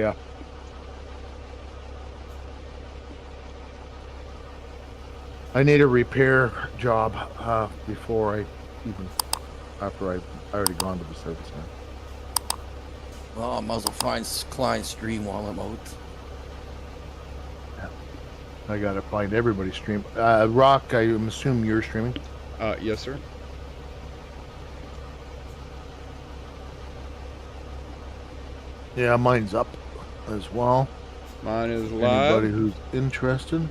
Yeah. I need a repair job before I even after I already gone to the service center. Well, I might as well find Klein stream while I'm out. Yeah. I gotta find everybody's stream. Rock, I assume you're streaming. Yes, sir. Yeah, mine's up as well. Mine is live. Anybody who's interested.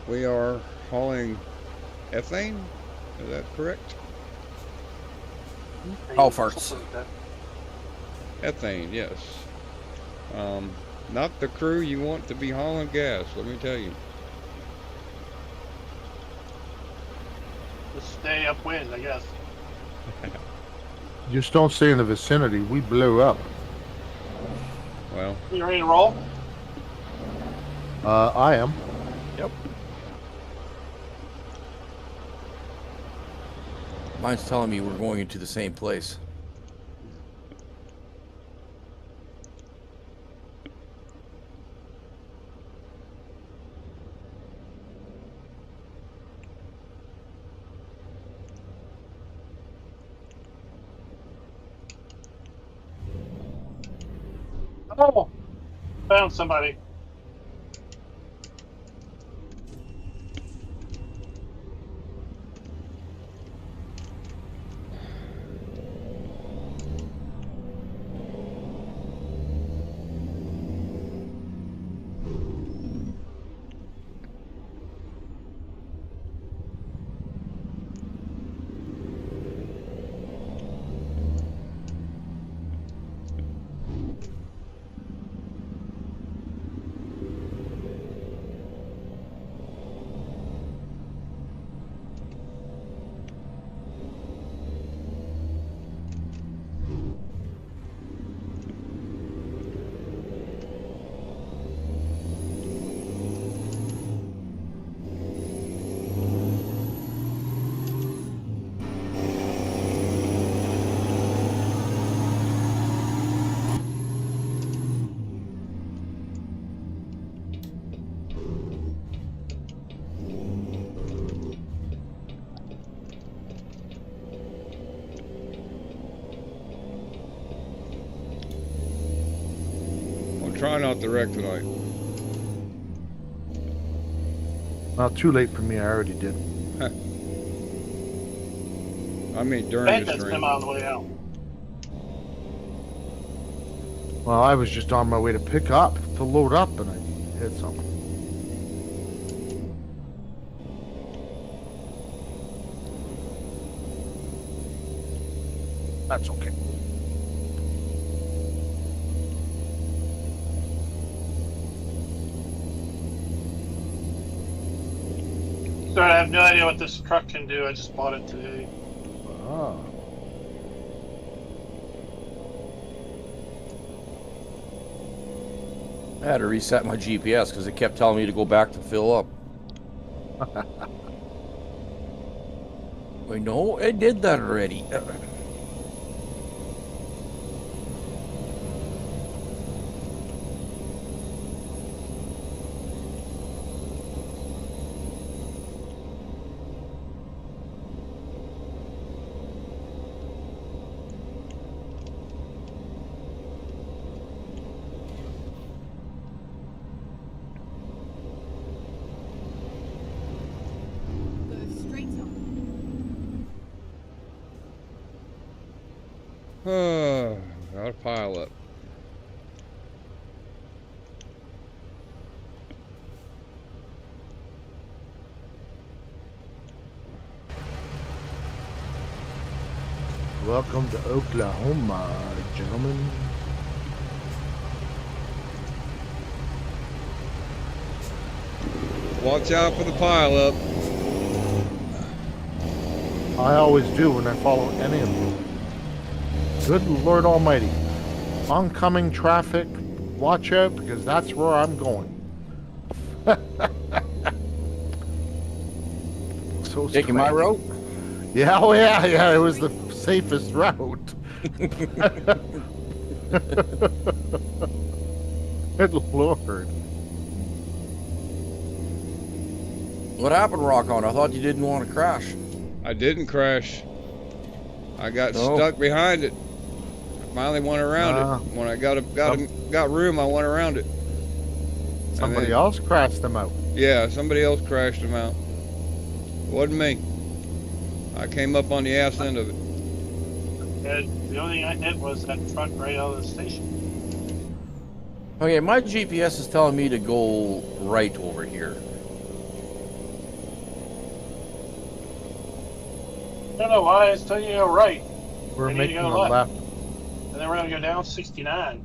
We are hauling ethane. Is that correct? How farts? Ethane, yes. Not the crew you want to be hauling gas, let me tell you. Just stay upwind, I guess. Just don't stay in the vicinity. We blew up. Well, You ready to roll? I am. Yep. Mine's telling me we're going into the same place. Oh, found somebody. I'll try not to wreck tonight. Not too late for me. I already did. I mean during the Bandits stream. come on the way out. Well, I was just on my way to pick up, to load up, and I hit something. That's okay. Sorry, I have no idea what this truck can do. I just bought it today. Ah. I had to reset my GPS because it kept telling me to go back to fill up. Wait, no, it did that already. Got a pile up. Welcome to Oklahoma, gentlemen. Watch out for the pile up. I always do when I follow any of them. Good Lord Almighty. Oncoming traffic, watch out because that's where I'm going. So Taking my strange. route? Yeah, oh yeah, it was the safest route. Good Lord. What happened, Rock On? I thought you didn't want to crash. I didn't crash. I got No. stuck behind it. I finally went around Ah. it. When I got room, I went around it. Somebody then- else crashed them out. Yeah, somebody else crashed them out. Wasn't me. I came up on the ass end of it. And the only thing I hit was that truck right out of the station. Okay, my GPS is telling me to go right over here. I don't know why it's telling you to go right, We're I need to making go a left. and then we're gonna go down 69.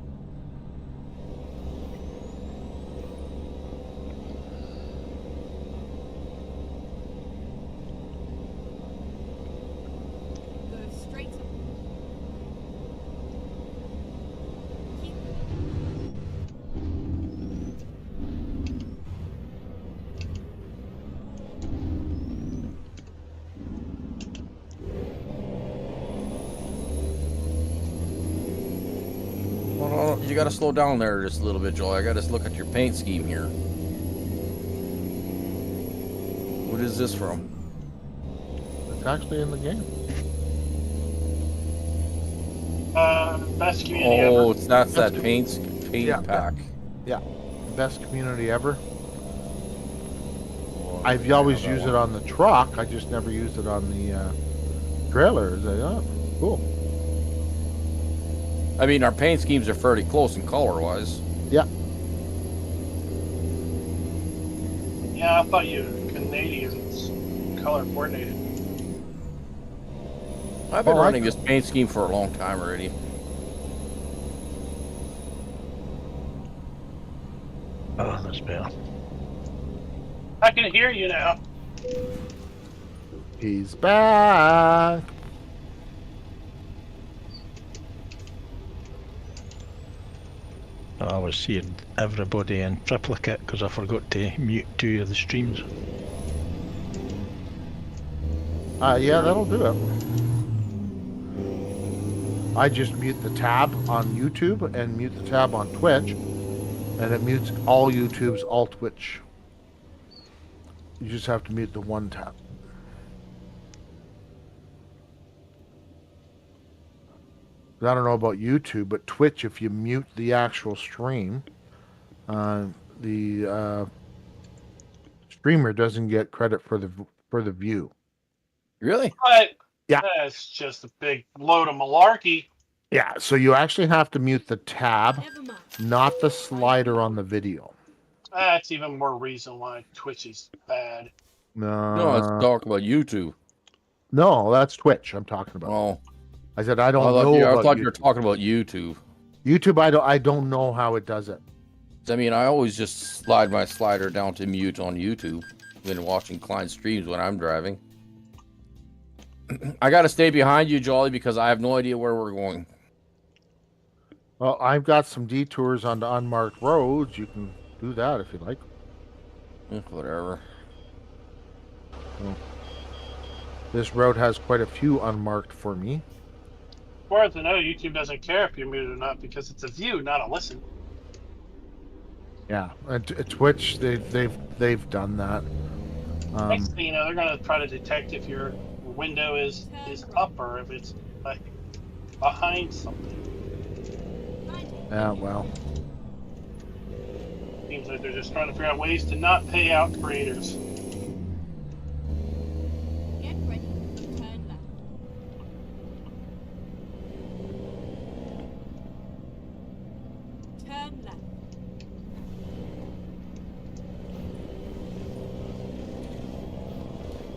Go straight. Keep. Well, you got to slow down there just a little bit, Joel. I got to look at your paint scheme here. What is this from? It's actually in the game. Best community Oh, ever. that's that That's- paint yeah. pack. Best community ever. Oh, I've I always know that used one. it on the truck. I just never used it on the trailer. It's like, oh, cool. I mean, our paint schemes are fairly close in color-wise. Yeah. Yeah, I thought you Canadians color coordinated. I've been Oh, I- running this paint scheme for a long time already. Oh, that's better. I can hear you now. He's back. I was seeing everybody in triplicate because I forgot to mute 2 of the streams. Yeah, that'll do it. I just mute the tab on YouTube and mute the tab on Twitch, and it mutes all YouTube's, all Twitch. You just have to mute the one tab. I don't know about YouTube, but Twitch, if you mute the actual stream, the streamer doesn't get credit for the view. Really? But Yeah. that's just a big load of malarkey. Yeah, so you actually have to mute the tab, Never mind. not the slider on the video. That's even more reason why Twitch is bad. No, let's talk about YouTube. No, that's Twitch I'm talking about. Oh, I said I don't I know thought about you were talking about YouTube. YouTube. I don't know how it does it. I mean, I always just slide my slider down to mute on YouTube when watching client streams when I'm driving. I got to stay behind you, Jolly, because I have no idea where we're going. Well, I've got some detours onto unmarked roads. You can do that if you like. Whatever. This road has quite a few unmarked for me. As far as I know, YouTube doesn't care if you're muted or not because it's a view, not a listen. Yeah, and Twitch they've done that. Next thing you know, they're gonna try to detect if your window is up or if it's like behind something. Yeah, well, Seems like they're just trying to figure out ways to not pay out creators. Get ready. Turn left. Turn left.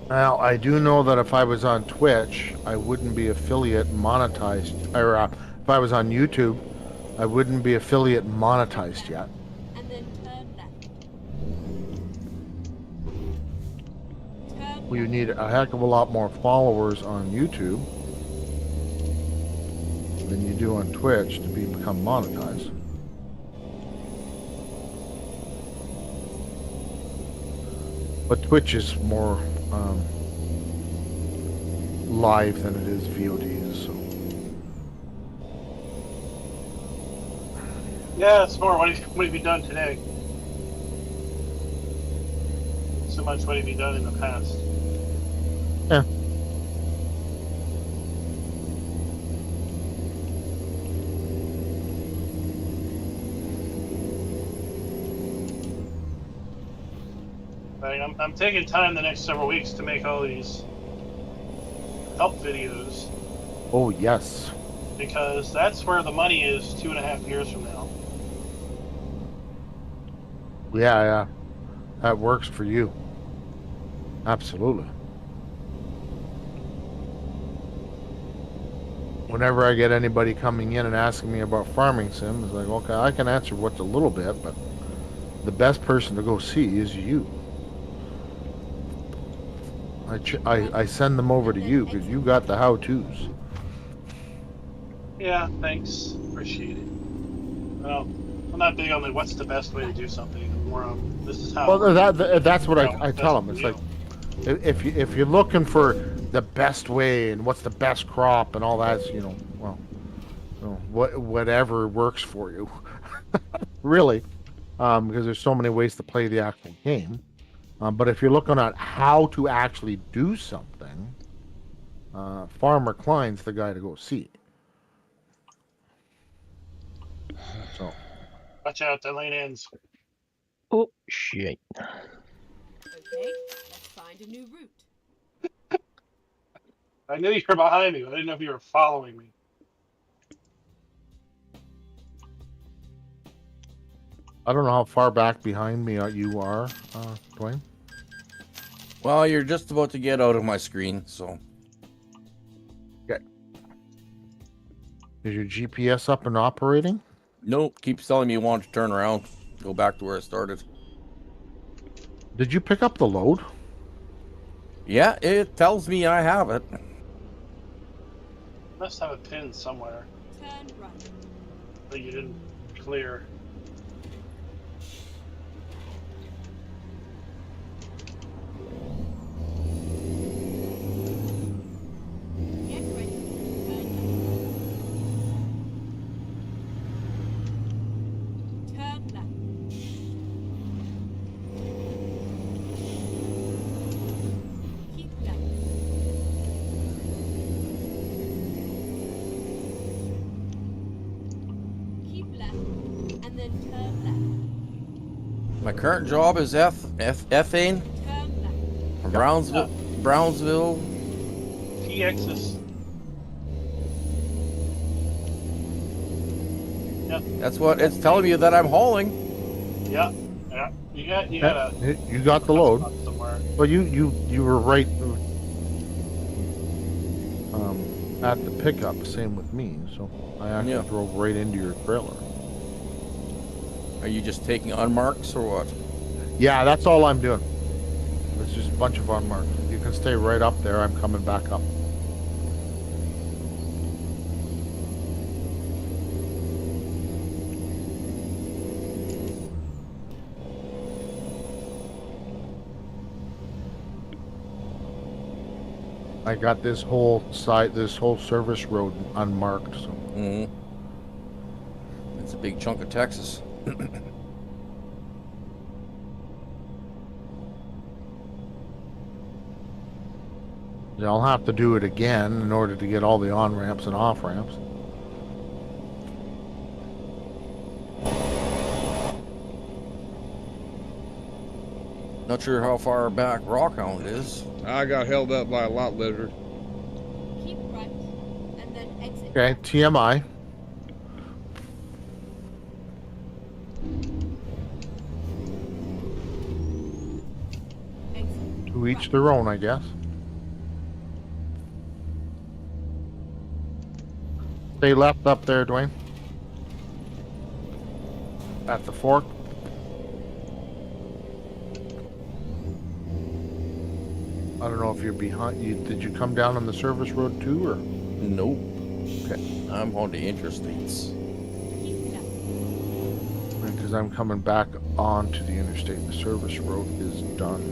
now I do know that if I was on Twitch, I wouldn't be affiliate monetized. Or if I was on YouTube, I wouldn't be affiliate monetized yet. And then turn left. Turn Well, you left. need a heck of a lot more followers on YouTube than you do on Twitch to become monetized. But Twitch is more live than it is VODs. So Yeah, it's more. What have you done today? So much what have you done in the past? Yeah. Like, I'm taking time the next several weeks to make all these help videos Oh, yes. because that's where the money is 2.5 years from now. Yeah, yeah. That works for you. Absolutely. Whenever I get anybody coming in and asking me about farming sim, it's like, okay, I can answer what's a little bit, but the best person to go see is you. I send them over to you because you got the how-tos. Yeah, thanks. Appreciate it. Well, I'm not big on the what's the best way to do something. I'm more on this is how. Well, that's what how I it's tell best them. for It's you. like if you're looking for the best way and what's the best crop and all that, well, whatever works for you, really, because there's so many ways to play the actual game. But if you're looking at how to actually do something, Farmer Klein's the guy to go see. So Watch out, the lane ends. Oh, shit. Okay, let's find a new route. I knew you were behind me. But I didn't know if you were following me. I don't know how far back behind me you are, Dwayne. Well, you're just about to get out of my screen, so. Okay. Is your GPS up and operating? Nope, keeps telling me you want to turn around. Go back to where it started. Did you pick up the load? Yeah, it tells me I have it. Must have a pin somewhere Turn right. that you didn't clear. Get ready. Turn left. Turn left. Keep left. Keep left, and then turn left. My current job is F-ing Turn left. from Brownsville. PX is. Yep. That's what it's telling me that I'm hauling. Yeah. Yeah. You got You got the load. somewhere. Well, you were right at the pickup. Same with me. So I actually Yeah. drove right into your trailer. Are you just taking unmarks or what? Yeah, that's all I'm doing. It's just a bunch of unmarked. You can stay right up there. I'm coming back up. I got this whole service road unmarked. So Mm-hmm. It's a big chunk of Texas. yeah, I'll have to do it again in order to get all the on ramps and off ramps. Not sure how far back Rockhound is. I got held up by a lot lizard. Keep right, and then exit. Okay, TMI. Exit. To each their own, I guess. Stay left up there, Dwayne. At the fork. I don't know if you're behind. Did you come down on the service road too, or? Nope. Okay. I'm on the interstates. Keep left. Because I'm coming back onto the interstate. The service road is done.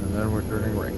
And then we're turning right.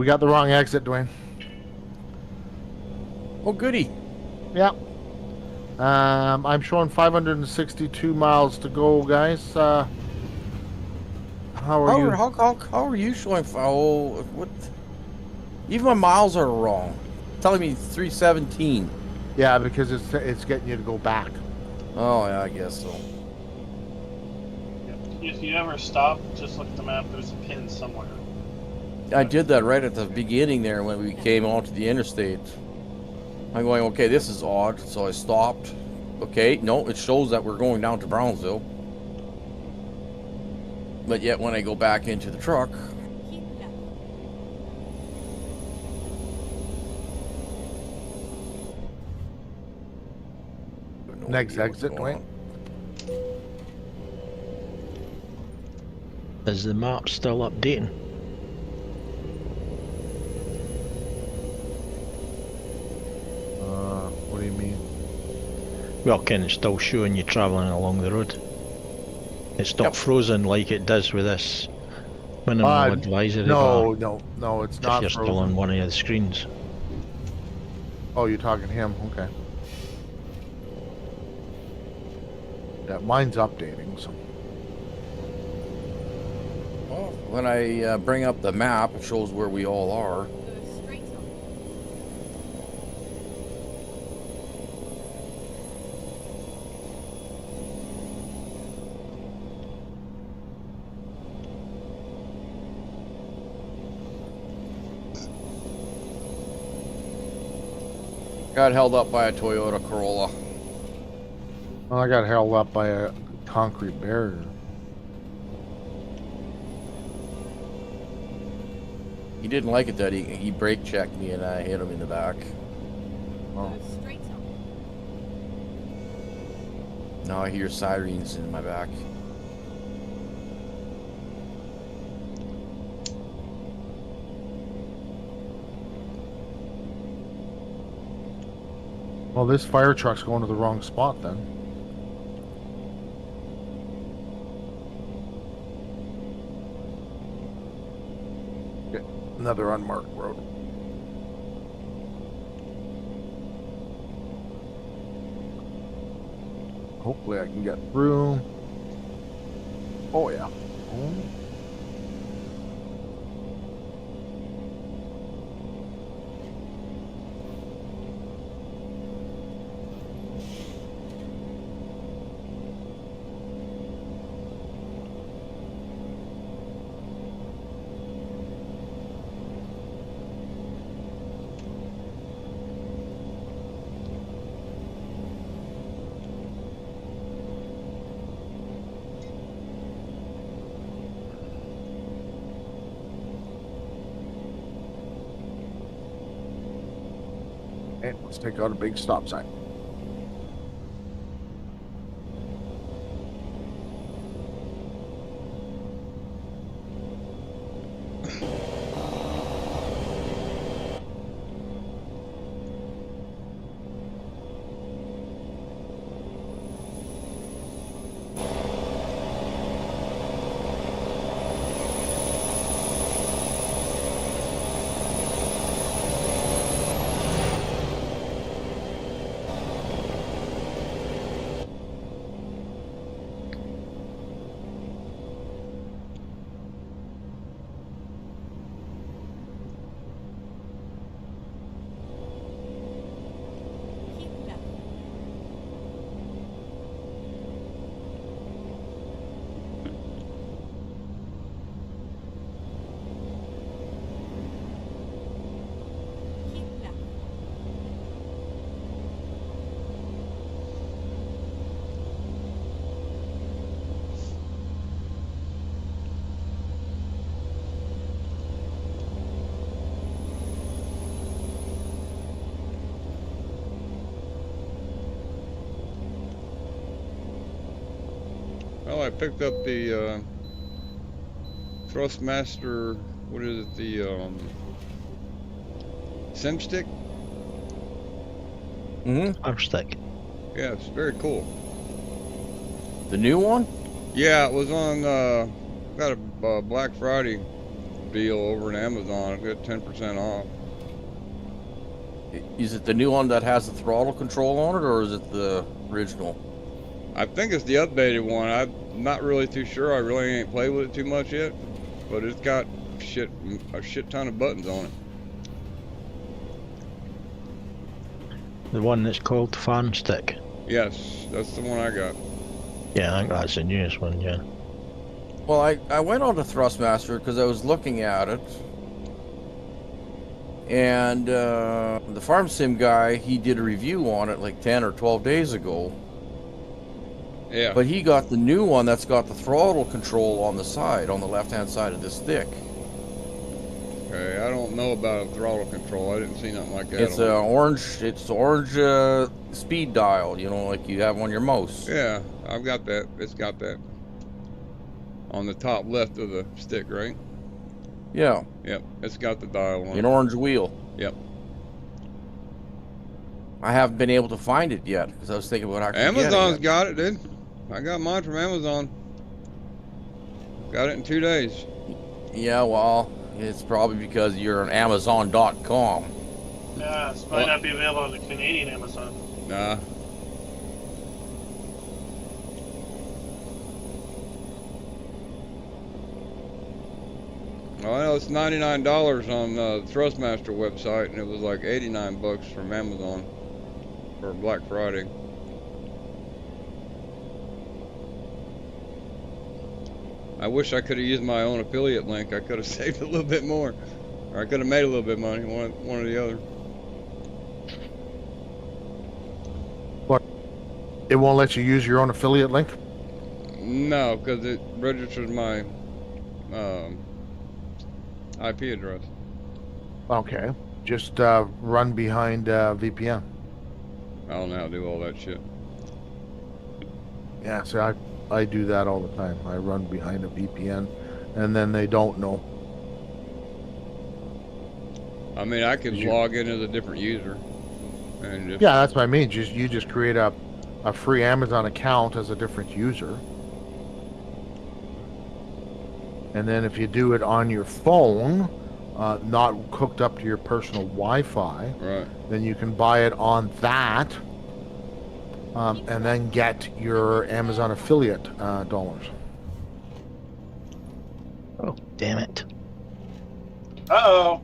We got the wrong exit, Dwayne. Oh, goody. Yeah. I'm showing 562 miles to go, guys. How are you? How are you showing? Oh, what? Even my miles are wrong. Telling me 317. Yeah, because it's getting you to go back. Oh, yeah, I guess so. If you ever stop, just look at the map. There's a pin somewhere. I did that right at the beginning there when we came onto the interstate. I'm going, okay, this is odd. So I stopped. Okay, no, it shows that we're going down to Brownsville. But yet when I go back into the truck, Keep left. I have no Next idea what's exit, going Dwayne. Is the map still updating? What do you mean? Well, can it still showing you travelling along the road? It's not Yep. frozen like it does with this minimal advisory bar No, it's if not you're still frozen. on one of the screens. Oh, you're talking to him? Okay. Yeah, mine's updating, so. Well, when I bring up the map, it shows where we all are. Go straight on. Got held up by a Toyota Corolla. Well, I got held up by a concrete barrier. He didn't like it that he brake checked me and I hit him in the back. Oh. Go straight on. Now I hear sirens in my back. Well, this fire truck's going to the wrong spot then. Okay, another unmarked road. Hopefully I can get through. Oh yeah. Oh. Okay, let's take out a big stop sign. Keep left. Keep left. Well, I picked up the Thrustmaster. What is it? The Sim stick. Mm-hmm. Arm stick. Yeah, it's very cool. The new one? Yeah, it was on got a Black Friday deal over in Amazon. I got 10% off. Is it the new one that has the throttle control on it, or is it the original? I think it's the updated one. I'm not really too sure. I really ain't played with it too much yet, but it's got a shit ton of buttons on it. The one that's called Fan Stick. Yes, that's the one I got. Yeah, I think that's the newest one, yeah. Well, I went on to Thrustmaster because I was looking at it. And the Farm Sim guy, he did a review on it like 10 or 12 days ago. Yeah. But he got the new one that's got the throttle control on the side, on the left-hand side of the stick. Okay, I don't know about a throttle control. I didn't see nothing like that. It's a orange speed dial, you know, like you have on your mouse. Yeah, I've got that. It's got that. On the top left of the stick, right? Yeah, Yep, it's got the dial on an it. orange wheel. Yep. I haven't been able to find it yet because I was thinking about actually Amazon's getting it. got it, dude. I got mine from Amazon. Got it in 2 days. Yeah, well, it's probably because you're on Amazon.com. Yeah, this might not be available on the Canadian Amazon. Nah. Well, I know it's $99 on the Thrustmaster website, and it was like 89 bucks from Amazon for Black Friday. I wish I could have used my own affiliate link. I could have saved a little bit more, or I could have made a little bit of money, one or the other. What? It won't let you use your own affiliate link? No, because it registers my IP address. Okay. Just run behind VPN. I don't know how to do all that shit. Yeah, see, I do that all the time. I run behind a VPN, and then they don't know. I mean, I could Did you- log in as a different user, and just Yeah, that's what I mean. You just create a free Amazon account as a different user. And then if you do it on your phone, not hooked up to your personal Wi-Fi, right. then you can buy it on that, and then get your Amazon affiliate dollars. Oh, damn it. Uh-oh.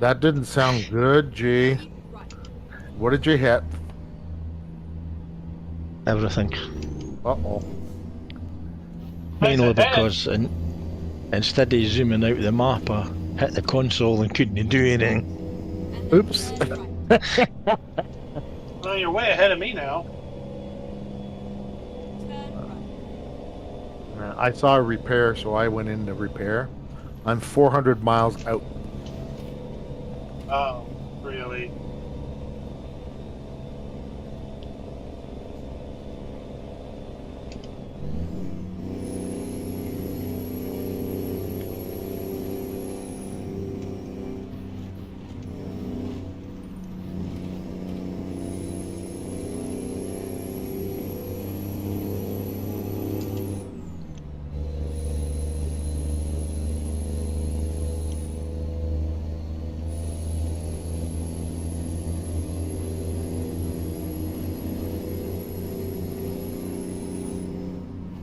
That didn't sound good, G. What did you hit? Everything. Uh-oh. Mainly because instead of zooming out the map, I hit the console and couldn't do anything. Oops. Well, you're way ahead of me now. I saw a repair, so I went in to repair. I'm 400 miles out. Oh, really?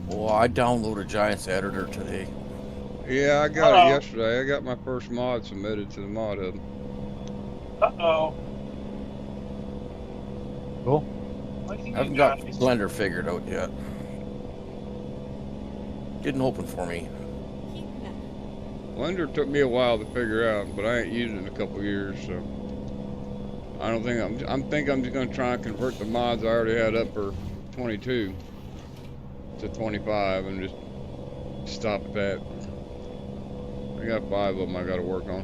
Well, I downloaded Giant's editor today. Yeah, I got Uh-oh. it yesterday. I got my first mod submitted to the mod hub. Uh-oh. Cool. What do you I haven't got? got Blender figured out yet. Didn't open for me. Blender took me a while to figure out, but I ain't used it in a couple years, so I don't think I'm just gonna try and convert the mods I already had up for 22 to 25 and just stop at that. I got 5 of them I gotta work on.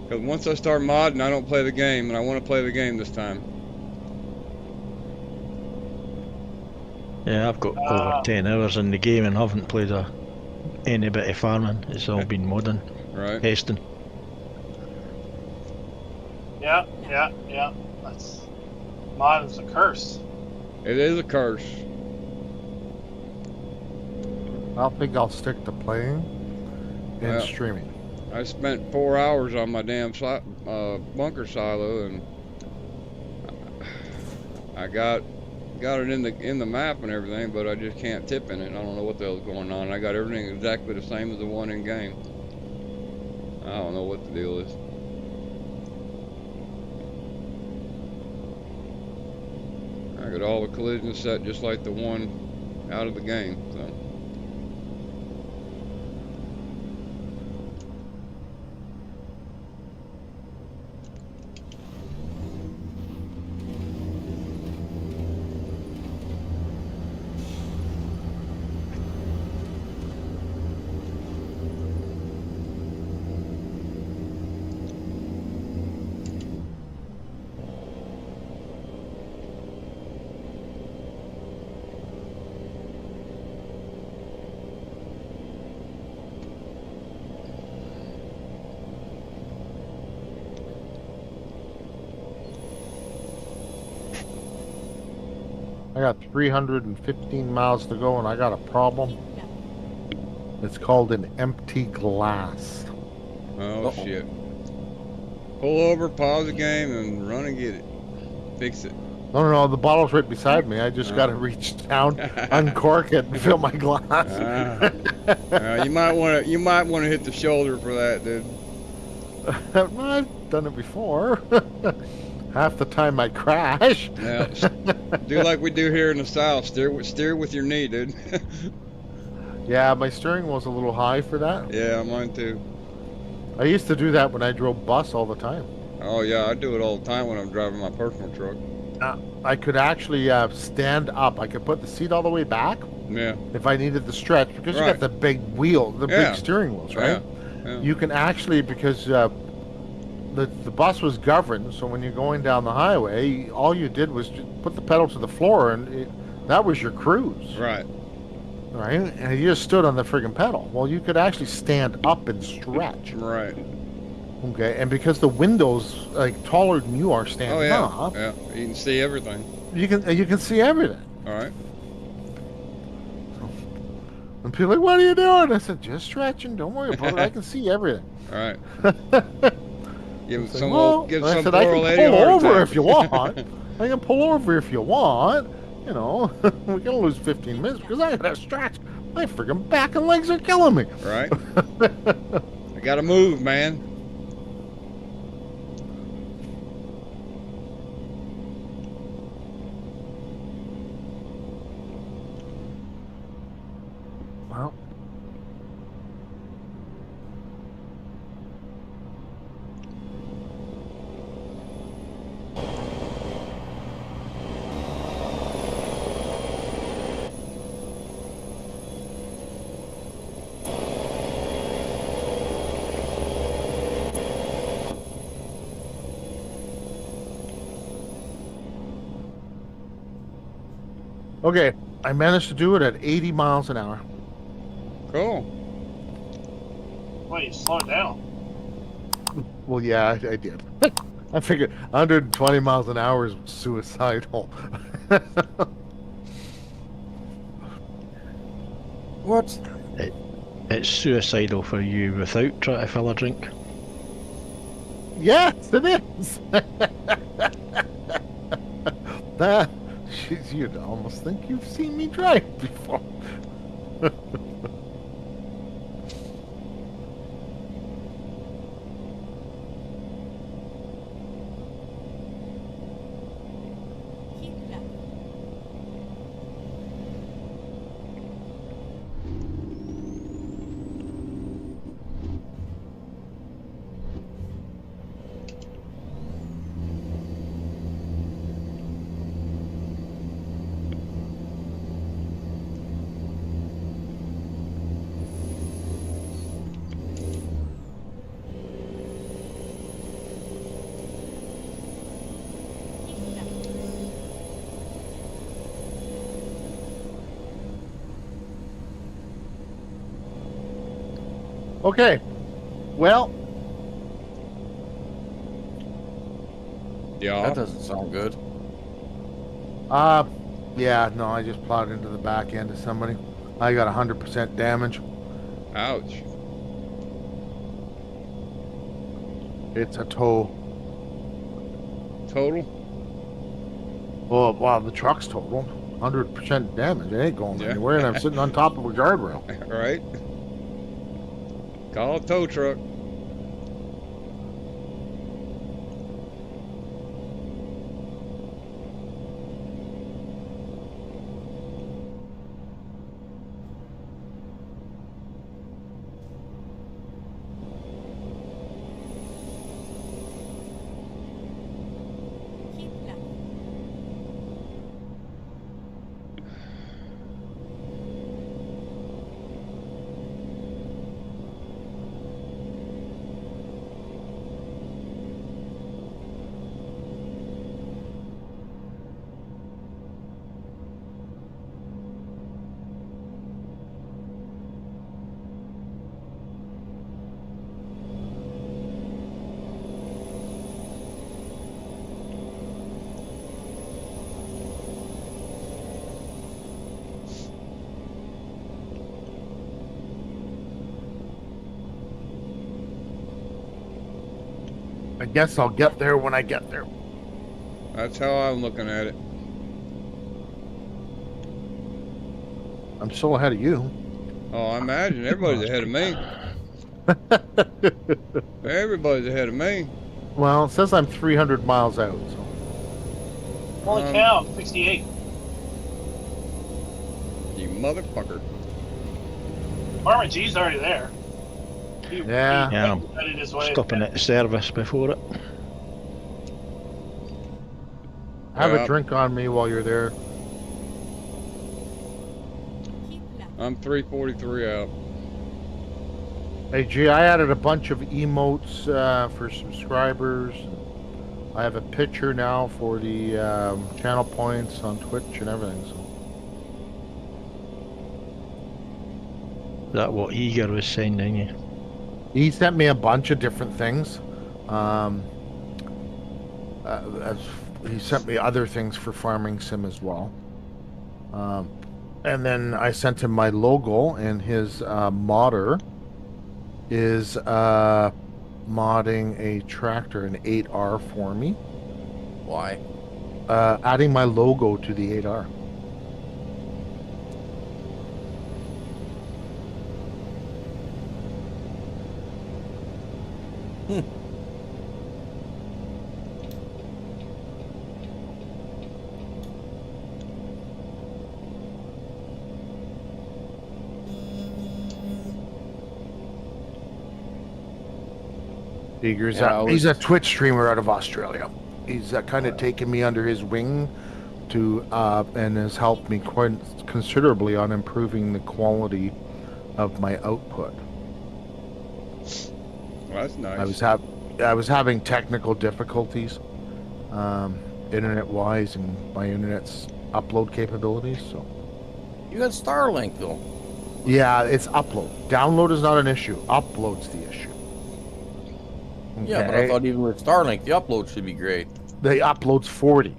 Because once I start modding, I don't play the game, and I want to play the game this time. Yeah, I've got over 10 hours in the game and haven't played any bit of farming. It's all been modding, Right? testing. Yeah. That's... Mod is a curse. It is a curse. I think I'll stick to playing and Well, streaming. I spent 4 hours on my damn bunker silo, and I got it in the map and everything, but I just can't tip in it. I don't know what the hell's going on. I got everything exactly the same as the one in game. I don't know what the deal is. I got all the collisions set just like the one out of the game. So. I got 315 miles to go, and I got a problem. It's called an empty glass. Oh Uh-oh. shit. Pull over, pause the game, and run and get it. Fix it. No, the bottle's right beside me. I just got to reach down, uncork it, and fill my glass. You might want to hit the shoulder for that, dude. I've done it before. Half the time I crash. Now, do like we do here in the South. Steer with your knee, dude. Yeah, my steering was a little high for that. Yeah, mine too. I used to do that when I drove bus all the time. Oh yeah, I do it all the time when I'm driving my personal truck. I could actually stand up. I could put the seat all the way back Yeah. if I needed the stretch, because you Right. got the big wheel, the Yeah. big steering wheels, right? Yeah. You can actually, because the bus was governed, so when you're going down the highway, all you did was just put the pedal to the floor, and that was your cruise, Right. right? And you just stood on the friggin' pedal. Well, you could actually stand up and stretch, Right. okay? And because the window's like taller than you are standing Oh yeah. up, Yeah. You can see everything. you can see everything. All right. And people are like, "What are you doing?" I said, "Just stretching. Don't worry about it. I can see everything." All right. Give It's like, some well, give I some said, "I poor can lady a pull heart over attack. if you want. I can pull over if you want. You know, we're gonna lose 15 minutes because I gotta stretch. My friggin' back and legs are killing me." Right. I gotta move, man. Well, okay, I managed to do it at 80 miles an hour. Cool. Wait, slow it down. Well, yeah, I did. I figured 120 miles an hour is suicidal. What? It's suicidal for you without trying to fill a drink. Yes, it is. That, you'd almost think you've seen me drive before. Keep left. Keep left. Okay, well, Yeah. That doesn't sound good. uh, Yeah, no, I just plowed into the back end of somebody. I got 100% damage. Ouch. It's a tow. Total? Oh, wow, the truck's totaled. 100% damage. It ain't going Yeah. anywhere, and I'm sitting on top of a guardrail. Right? Call a tow truck. Keep left. I guess I'll get there when I get there. That's how I'm looking at it. I'm still ahead of you. Oh, I imagine everybody's ahead of me. Everybody's ahead of me. Well, it says I'm 300 miles out, so. Holy cow, 68. You motherfucker. Farmer G's already there. Yeah. Yeah, I'm headed his way. stopping at the service before it. Have Yeah. a drink on me while you're there. Keep left. I'm 343 out. Hey, G, I added a bunch of emotes for subscribers. I have a picture now for the channel points on Twitch and everything. So. Is that what Eager was sending you? He sent me a bunch of different things. As he sent me other things for Farming Sim as well. And then I sent him my logo, and his modder is modding a tractor, an 8R for me. Why? Adding my logo to the 8R. Figures Yeah, out. He's a Twitch streamer out of Australia. He's kind of taken me under his wing to and has helped me quite considerably on improving the quality of my output. Well, that's nice. I was having technical difficulties, internet wise, and my internet's upload capabilities. So You got Starlink though. yeah, it's upload. Download is not an issue. Upload's the issue. Yeah, but I Okay? thought even with Starlink, the upload should be great. The upload's 40.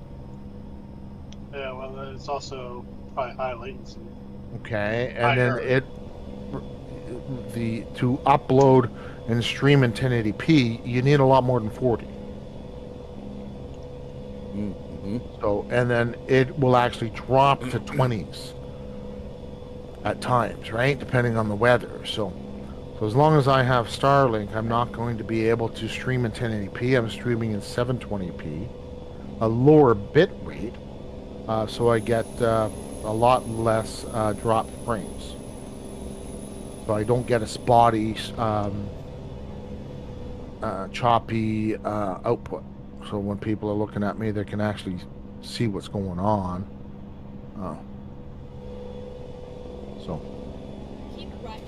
Yeah, well, it's also probably high latency. Okay, and I then heard. to upload and stream in 1080p, you need a lot more than 40. Mm-hmm. So, and then it will actually drop to 20s at times, right? Depending on the weather. So as long as I have Starlink, I'm not going to be able to stream in 1080p. I'm streaming in 720p, a lower bit rate, so I get a lot less drop frames. So I don't get a spotty, choppy output. So when people are looking at me, they can actually see what's going on. So Keep right.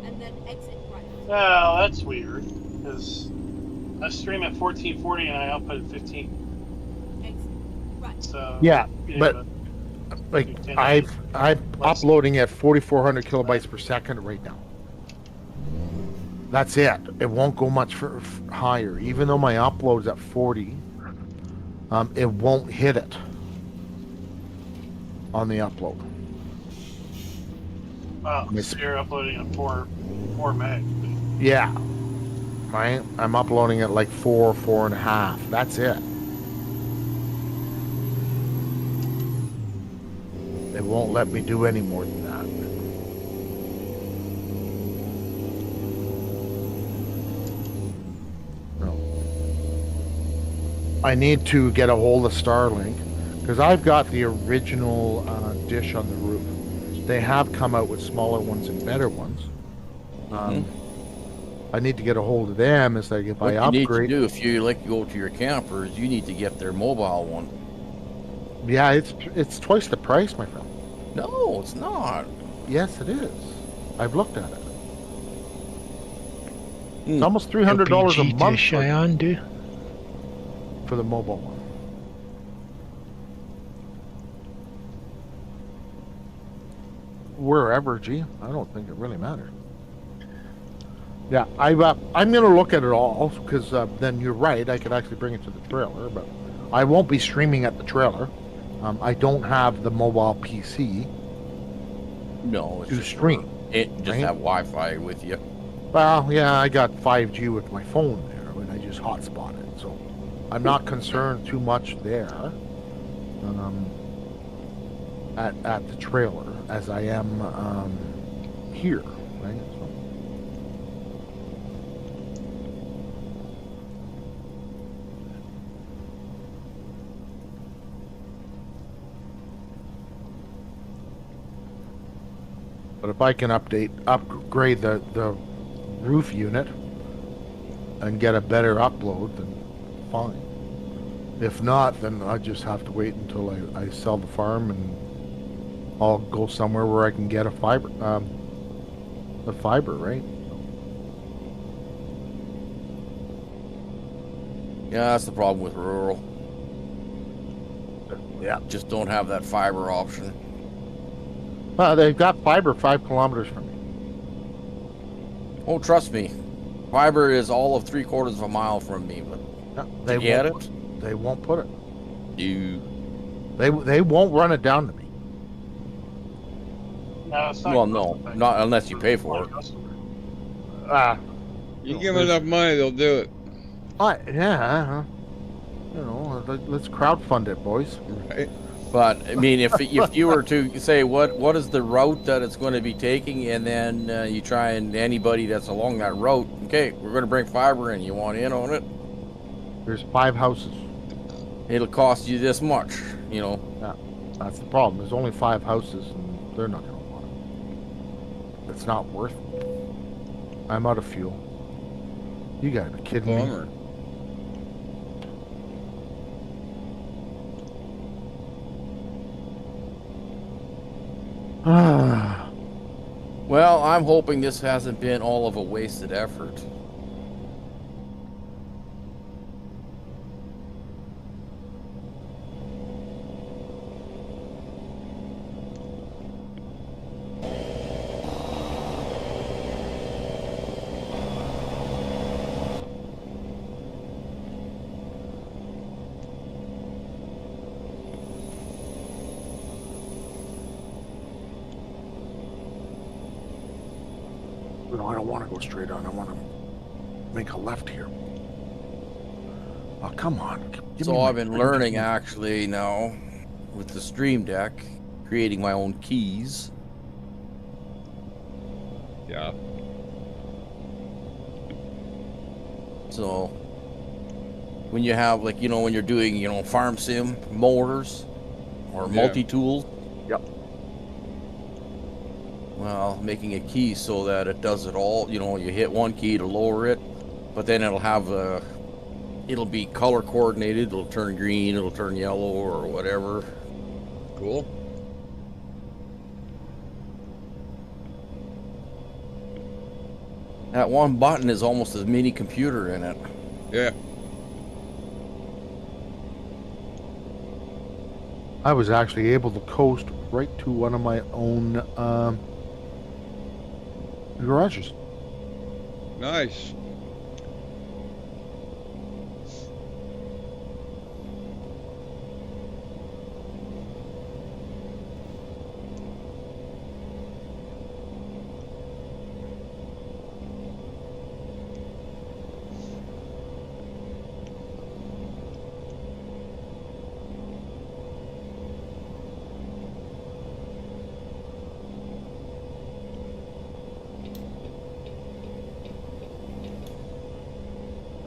And then exit right. Oh, that's weird. Because I stream at 1440 and I output at 15. Exit right. So yeah, being but able to like do 1080. I'm Less. uploading at 4,400 kilobytes per second right now. That's it. It won't go much higher. Even though my upload's at 40, it won't hit it. on the upload. Oh, Miss- so you're uploading a 4 meg. Yeah, right. I'm uploading it like 4.5. That's it. It won't let me do any more than that. No. I need to get a hold of Starlink because I've got the original dish on the roof. They have come out with smaller ones and better ones. I need to get a hold of them. It's like if What I you need to upgrade. do if you like to go to your campers, you need to get their mobile one. Yeah, it's twice the price, my friend. No, it's not. Yes, it is. I've looked at it. Hmm. It's almost $300 a LPG to month Cheyenne do? for the mobile one. Wherever, gee, I don't think it really matters. Yeah, I'm gonna look at it all because then you're right. I could actually bring it to the trailer, but I won't be streaming at the trailer. I don't have the mobile PC No, it's to just stream. It just right? have Wi-Fi with you. Well, yeah, I got 5G with my phone there, and I just hotspot it, so I'm not concerned too much there at the trailer as I am here, right? So. But if I can upgrade the roof unit and get a better upload, then fine. If not, then I just have to wait until I sell the farm and I'll go somewhere where I can get a fiber, right? Yeah, that's the problem with rural. Yeah. Just don't have that fiber option. They've got fiber 5 kilometers from me. Oh, trust me, fiber is all of 3/4 of a mile from me. But Yeah, they get it. They won't put it. You. They won't run it down to me. No, it's not. Well, no, not unless you pay for it. You give them enough money, they'll do it. Yeah. You know, let's crowdfund it, boys. Right? But I mean, if you were to say what is the route that it's going to be taking, and then you try and anybody that's along that route, okay, we're going to bring fiber in. You want in on it? There's 5 houses. It'll cost you this much. You know. Yeah, that's the problem. There's only 5 houses, and they're not going to want it. It's not worth it. I'm out of fuel. You gotta be kidding me. Bummer. Well, I'm hoping this hasn't been all of a wasted effort. No, I don't want to go straight on. I want to make a left here. Oh, come on. Give me So my I've been freaking learning key. actually now with the Stream Deck, creating my own keys. Yeah. So when you have like, you know, when you're doing, you know, farm sim motors or Yeah. multi-tools, Yep. well, making a key so that it does it all, you know, you hit one key to lower it, but then it'll have it'll be color coordinated, it'll turn green, it'll turn yellow or whatever. Cool. That one button is almost a mini computer in it. Yeah. I was actually able to coast right to one of my own garages. Nice.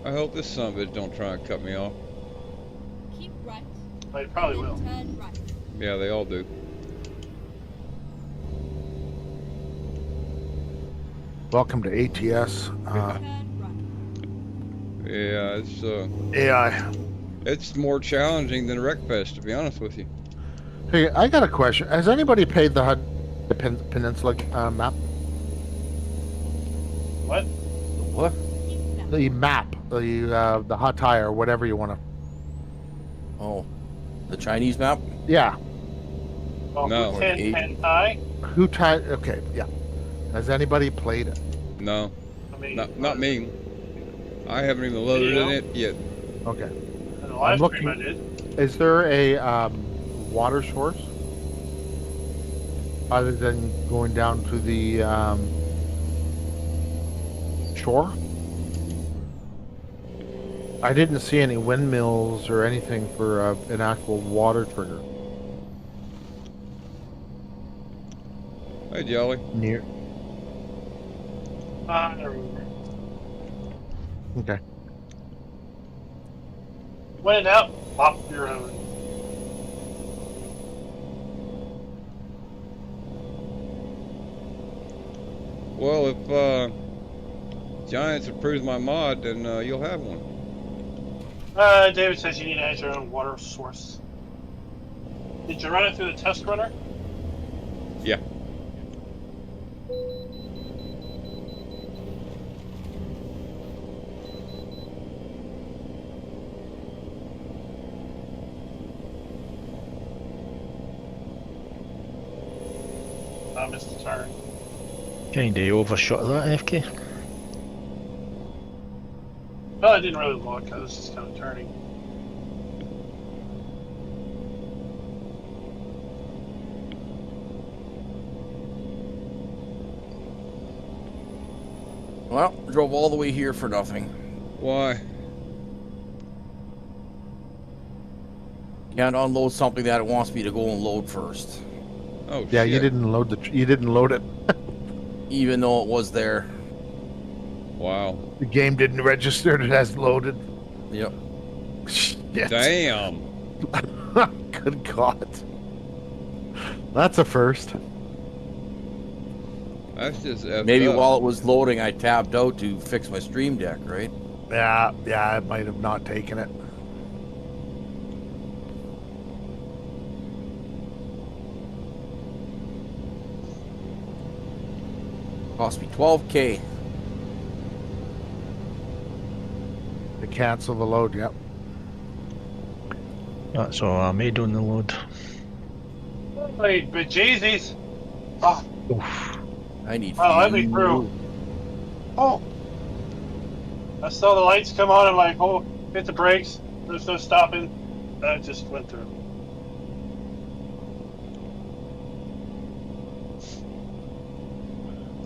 I hope this son of a bitch don't try and cut me off. Keep right. But it probably and will. then turn right. Yeah, they all do. Welcome to ATS. Turn right. Yeah, AI. it's more challenging than Wreckfest, to be honest with you. Hey, I got a question. Has anybody paid the HUD Peninsula map? What? What? Keep left. The map, the hot tire, whatever you want to. Oh, the Chinese map? Yeah. Well, No. who 10 10 high? Who tied? Okay. Yeah. Has anybody played it? No, I mean, not me. I haven't even loaded Video? in it yet. Okay. In the I'm live stream I looking- did. Is there a water source other than going down to the shore? I didn't see any windmills or anything for an actual water trigger Hey, Jolly. near. I don't remember. Okay. When in doubt, pop your own. Well, if Giants approves my mod, then you'll have one. David says you need to add your own water source. Did you run it through the test runner? Yeah. I missed the turn. Kinda overshot that, FK. Well, I didn't really look. I was just kind of turning. Well, drove all the way here for nothing. Why? Can't unload something that it wants me to go and load first, Oh, Yeah, shit. you didn't load you didn't load it. even though it was there. Wow. The game didn't register it as loaded. Yep. Shit. Damn. Good God. That's a first. That's just effed Maybe up. while it was loading, I tabbed out to fix my stream deck, right? Yeah, I might have not taken it. Cost me 12K. To cancel the load, yep. That's all I made on the load. Wait, but Jeezy's. Oh, Oof. I need oh, let me fuel. through. Oh. I saw the lights come on. I'm like, oh, hit the brakes. There's no stopping. I just went through.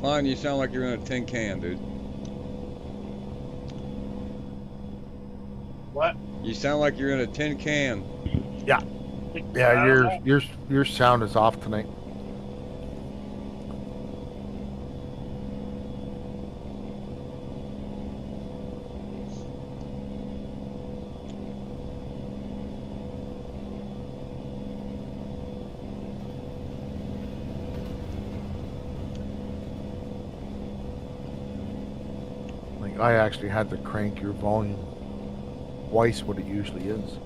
Klein, you sound like you're in a tin can, dude. What? You sound like you're in a tin can. Yeah, I don't know. your sound is off tonight. Like I actually had to crank your volume twice what it usually is.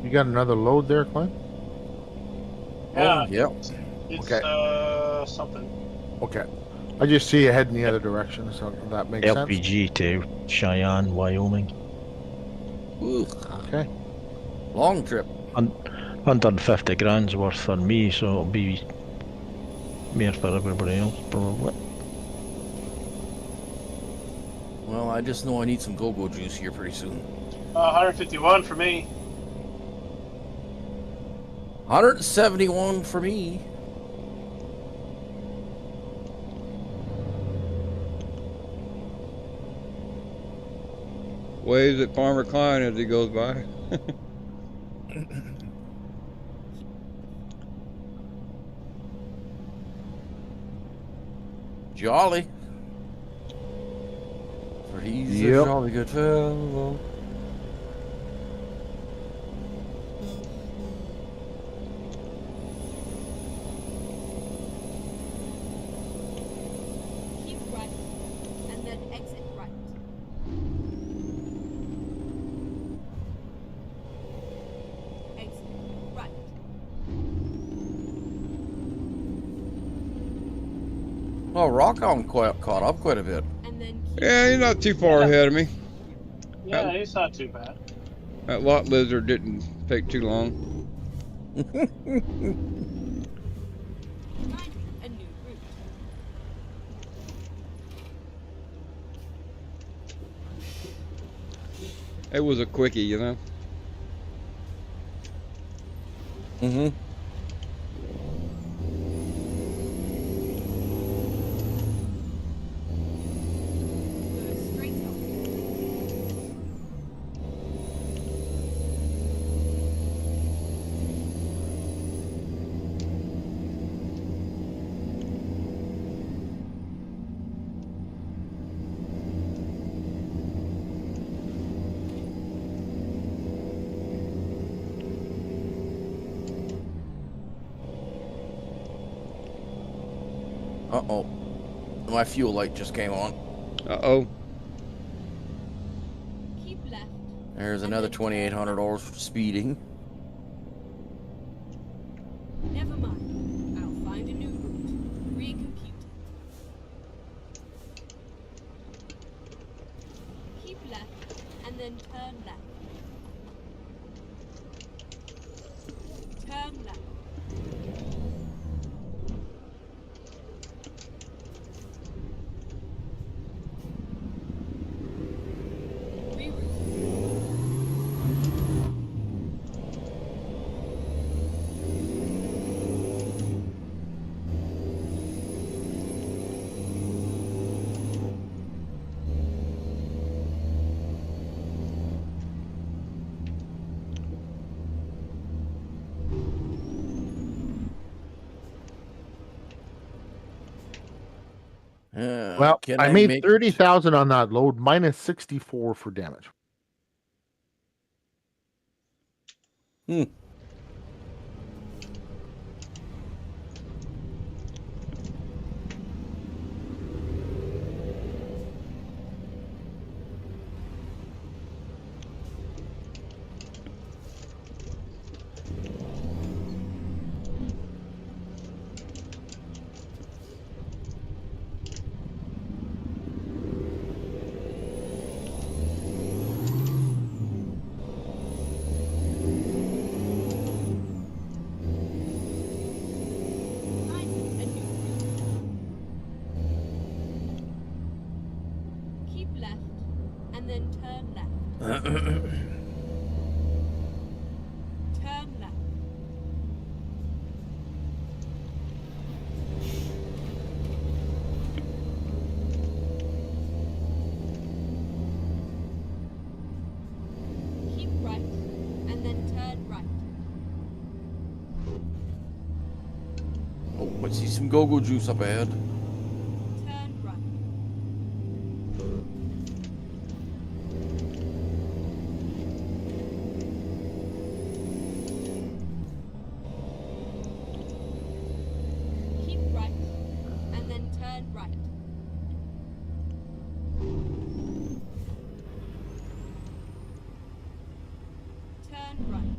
You got another load there, Clint? Yeah. Oh, yep. It's Okay. something. Okay. I just see you heading the other direction, so that makes sense. LPG to Cheyenne, Wyoming. Ooh, Okay. long trip. 150 grand's worth for me, so it'll be more for everybody else, probably. Well, I just know I need some go-go juice here pretty soon. 151 for me. 171 for me. Waves at Farmer Klein as he goes by. Jolly. For he's a Yep. jolly good fellow. Keep right, and then exit right. Exit right. Oh, Rockhound caught up quite a bit. And then keep Yeah, he's not too far Yeah. ahead of me. Yeah, he's not too bad. That lot lizard didn't take too long. finding a new route. It was a quickie, you know. Mm-hmm. Go straight on. Uh-oh. My fuel light just came on. Uh-oh. Keep left. There's another $2,800 for speeding. Never mind. I'll find a new route. Recompute. Keep left, and then turn left. Turn left. Reroute. Well, Can I I made make 30,000 on that load, minus 64 for damage. Hmm. Finding a new route. Keep left, and then turn left. Turn left. Keep right, and then turn right. Oh, I see some go-go juice up ahead. Turn right. Keep right, and then turn right. Turn right.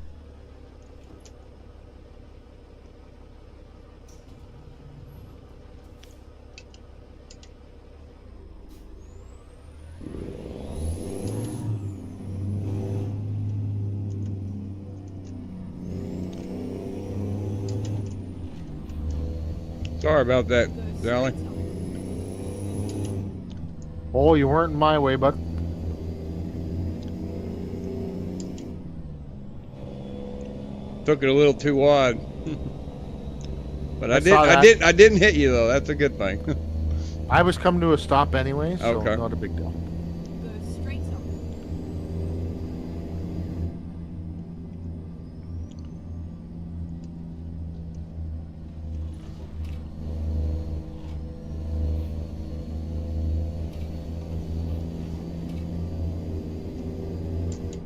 Sorry about that, Go Sally. straight on. Oh, you weren't in my way, bud. Took it a little too wide. But I saw that. I didn't hit you though. That's a good thing. I was coming to a stop anyway, so Okay. not a big deal. Go straight on.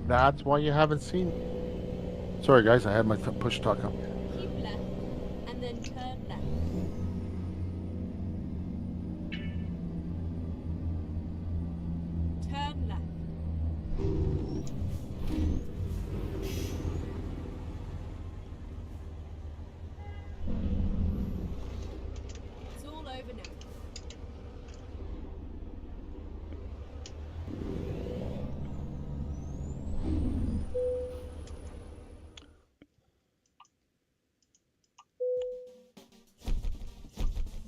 That's why you haven't seen. Sorry, guys, I had my push talk up. Keep left, and then turn left. Turn left. It's all over now.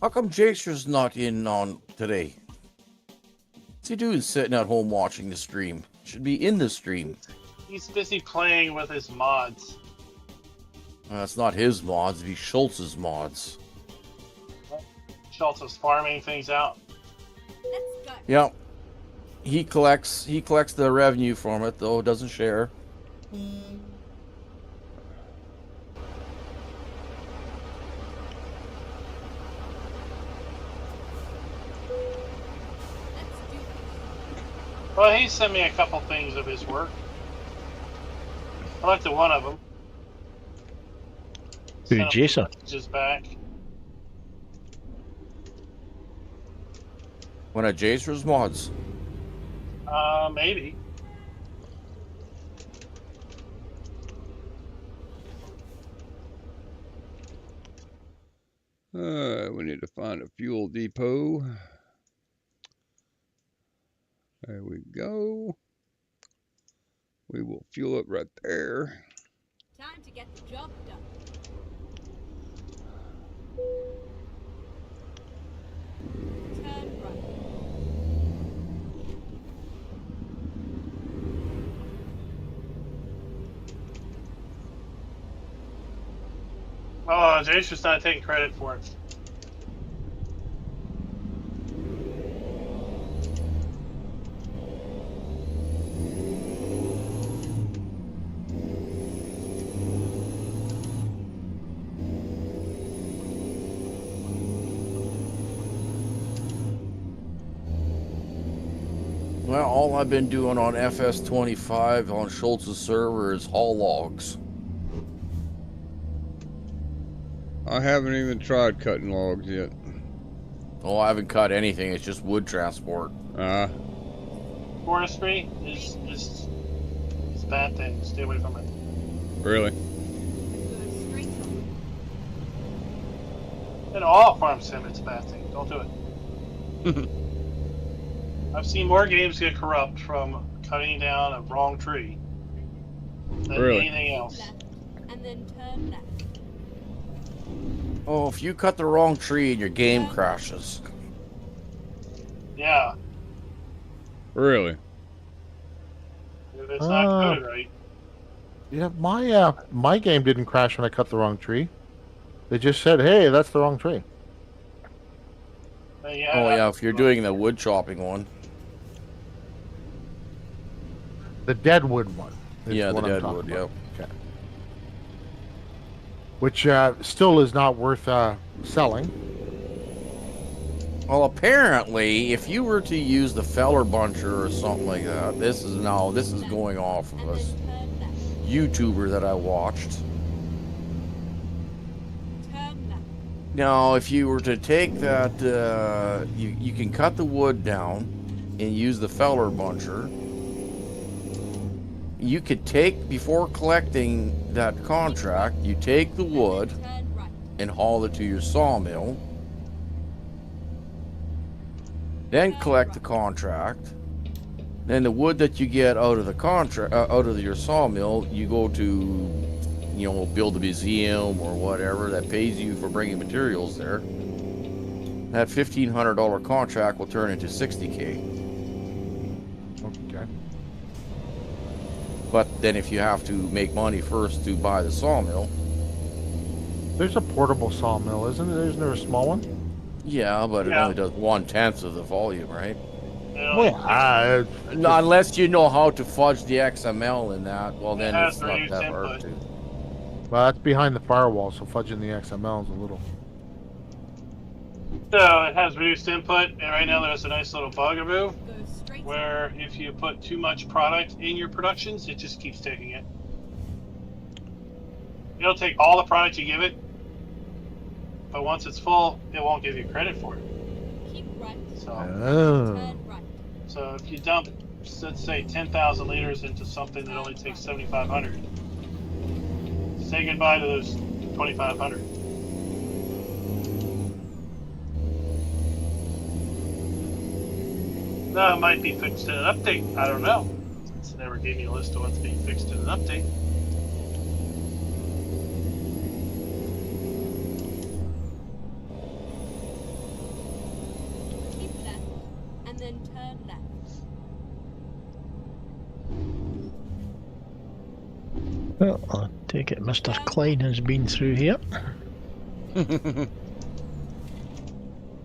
How come Jacer's not in on today? What's he doing sitting at home watching the stream? Should be in the stream. He's busy playing with his mods. It's not his mods, it'd be Schultz's mods. Schultz is farming things out. Let's go. Yeah. He collects the revenue from it, though doesn't share. Let's do this. Well, he sent me a couple things of his work. I looked at one of them. Who, Jason? Just back. One of Jacer's mods. Maybe. We need to find a fuel depot. There we go. We will fuel it right there. Time to get the job done. Turn right. Oh, Jason's not taking credit for it. Well, all I've been doing on FS25 on Schultz's server is haul logs. I haven't even tried cutting logs yet. Oh, I haven't cut anything, it's just wood transport. Forestry is a bad thing. Stay away from it. Really? Go straight on. In all farm sim, it's a bad thing. Don't do it. I've seen more games get corrupt from cutting down a wrong tree than Really? anything else. Left, and then turn left. Oh, if you cut the wrong tree and your game crashes. Yeah, Really? if it's not coded right. Yeah, my game didn't crash when I cut the wrong tree. They just said, "Hey, that's the wrong tree." Then Oh yeah, if you're doing the wood chopping one. The deadwood one. is Yeah, the what I'm deadwood, talking about. yep. Okay. Which still is not worth selling. Well, apparently, if you were to use the feller buncher or something like that, this is going off of And a then turn left. YouTuber that I watched. Turn left. Now, if you were to take that, you can cut the wood down and use the feller buncher. You could take, before collecting that contract, you take the wood Turn right. and haul it to your sawmill. Then collect the contract. Then the wood that you get out of the contract, out of your sawmill, you go to, build a museum or whatever that pays you for bringing materials there. That $1,500 contract will turn into $60K. Okay. But then if you have to make money first to buy the sawmill, There's a portable sawmill, isn't there? Isn't there a small one? yeah, but it Yeah. only does 1/10 of the volume, right? It only takes- Unless you know how to fudge the XML in that, well, then has it's not reduced that hard input. to. well, that's behind the firewall, so fudging the XML is a little. So it has reduced input, and right now there's a nice little bugaboo Go straight where if you put too much product in your productions, it just keeps taking it. It'll take all the product you give it, but once it's full, it won't give you credit for it. keep right, So, Oh. turn right. so if you dump, let's say, 10,000 liters into something that only takes 7,500, say goodbye to those 2,500. No, it might be fixed in an update. I don't know. Since it never gave me a list of what's being fixed in an update. Keep left, and then turn left. Well, I take it Mr. Klein has been through here.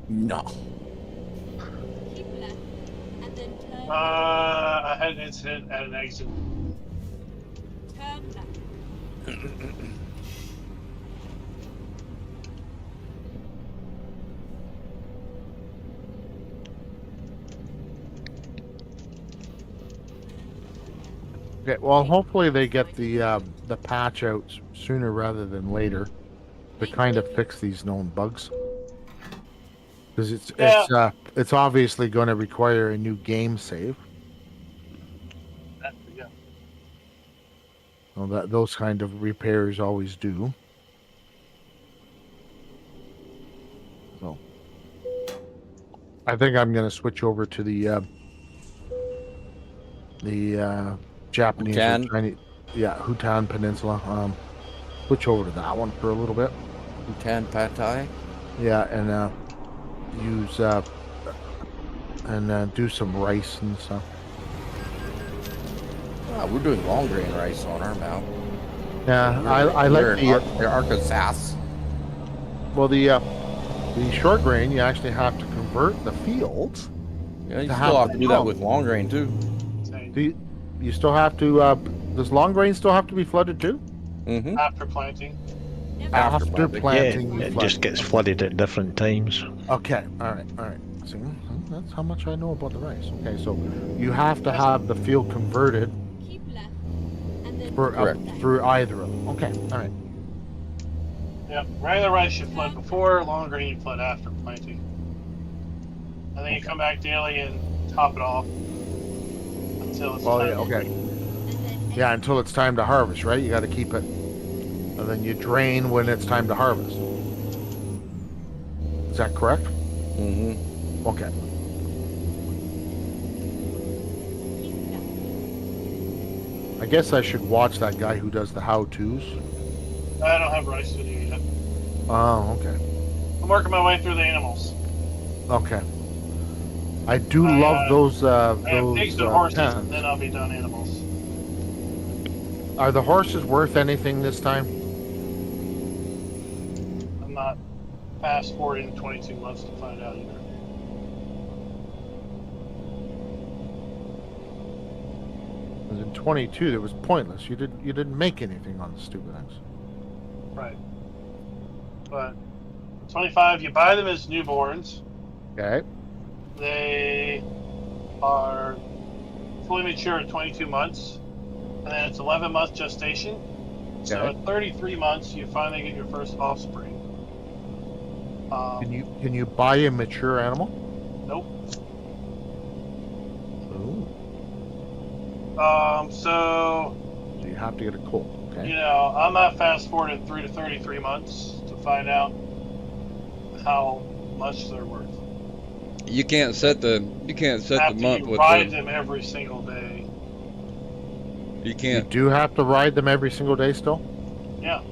No. Keep left, and then turn I had an incident at an exit. turn left. Okay, well, hopefully they get the patch out sooner rather than later to kind of fix these known bugs. Because it's obviously going to require a new game save. Yeah. Well, those kind of repairs always do. So, I think I'm going to switch over to the Japanese or Hutan? Chinese, Hutan Peninsula. Switch over to that one for a little bit. Bhutan Pad Thai? Yeah, and use and do some rice and stuff. Ah, we're doing long grain rice on our map. Yeah, I like the Arkansas. well the short grain. You actually have to convert the fields. Yeah, you To still have have to the do that pump. with long grain too. Do you still have to? Does long grain still have to be flooded too? Mm-hmm. After planting. After planting, planting. Yeah, you it flood. just gets flooded at different times. Okay, all right. See, that's how much I know about the rice. Okay, so you have to have the field converted Keep left, and then for Correct. through either of them. Okay, all right. Yeah, regular rice you flood before, long grain you flood after planting. And then you come back daily and top it off until it's Well, time yeah, to okay. and then Yeah, until it's time to harvest, right? You got to keep it, and then you drain when it's time to harvest. Is that correct? Mm-hmm. Okay. keep left. I guess I should watch that guy who does the how-tos. I don't have rice with you yet. Oh, okay. I'm working my way through the animals. Okay. I do I, love those I have pigs those and horses, pens. and then I'll be done animals. Are the horses worth anything this time? I'm not fast forwarding 22 months to find out either. Because in 22 it was pointless. You didn't make anything on the stupid things. Right. But 25, you buy them as newborns. Okay. They are fully mature at 22 months, and then it's 11-month gestation. So Okay. at 33 months, you finally get your first offspring. Can you buy a mature animal? Nope. Oh. So So you have to get a colt. Okay. you know, I'm not fast forwarding 3 to 33 months to find out how much they're worth. You can't set the After month you with ride the them every single day. you You can't do have to ride them every single day still? Yeah.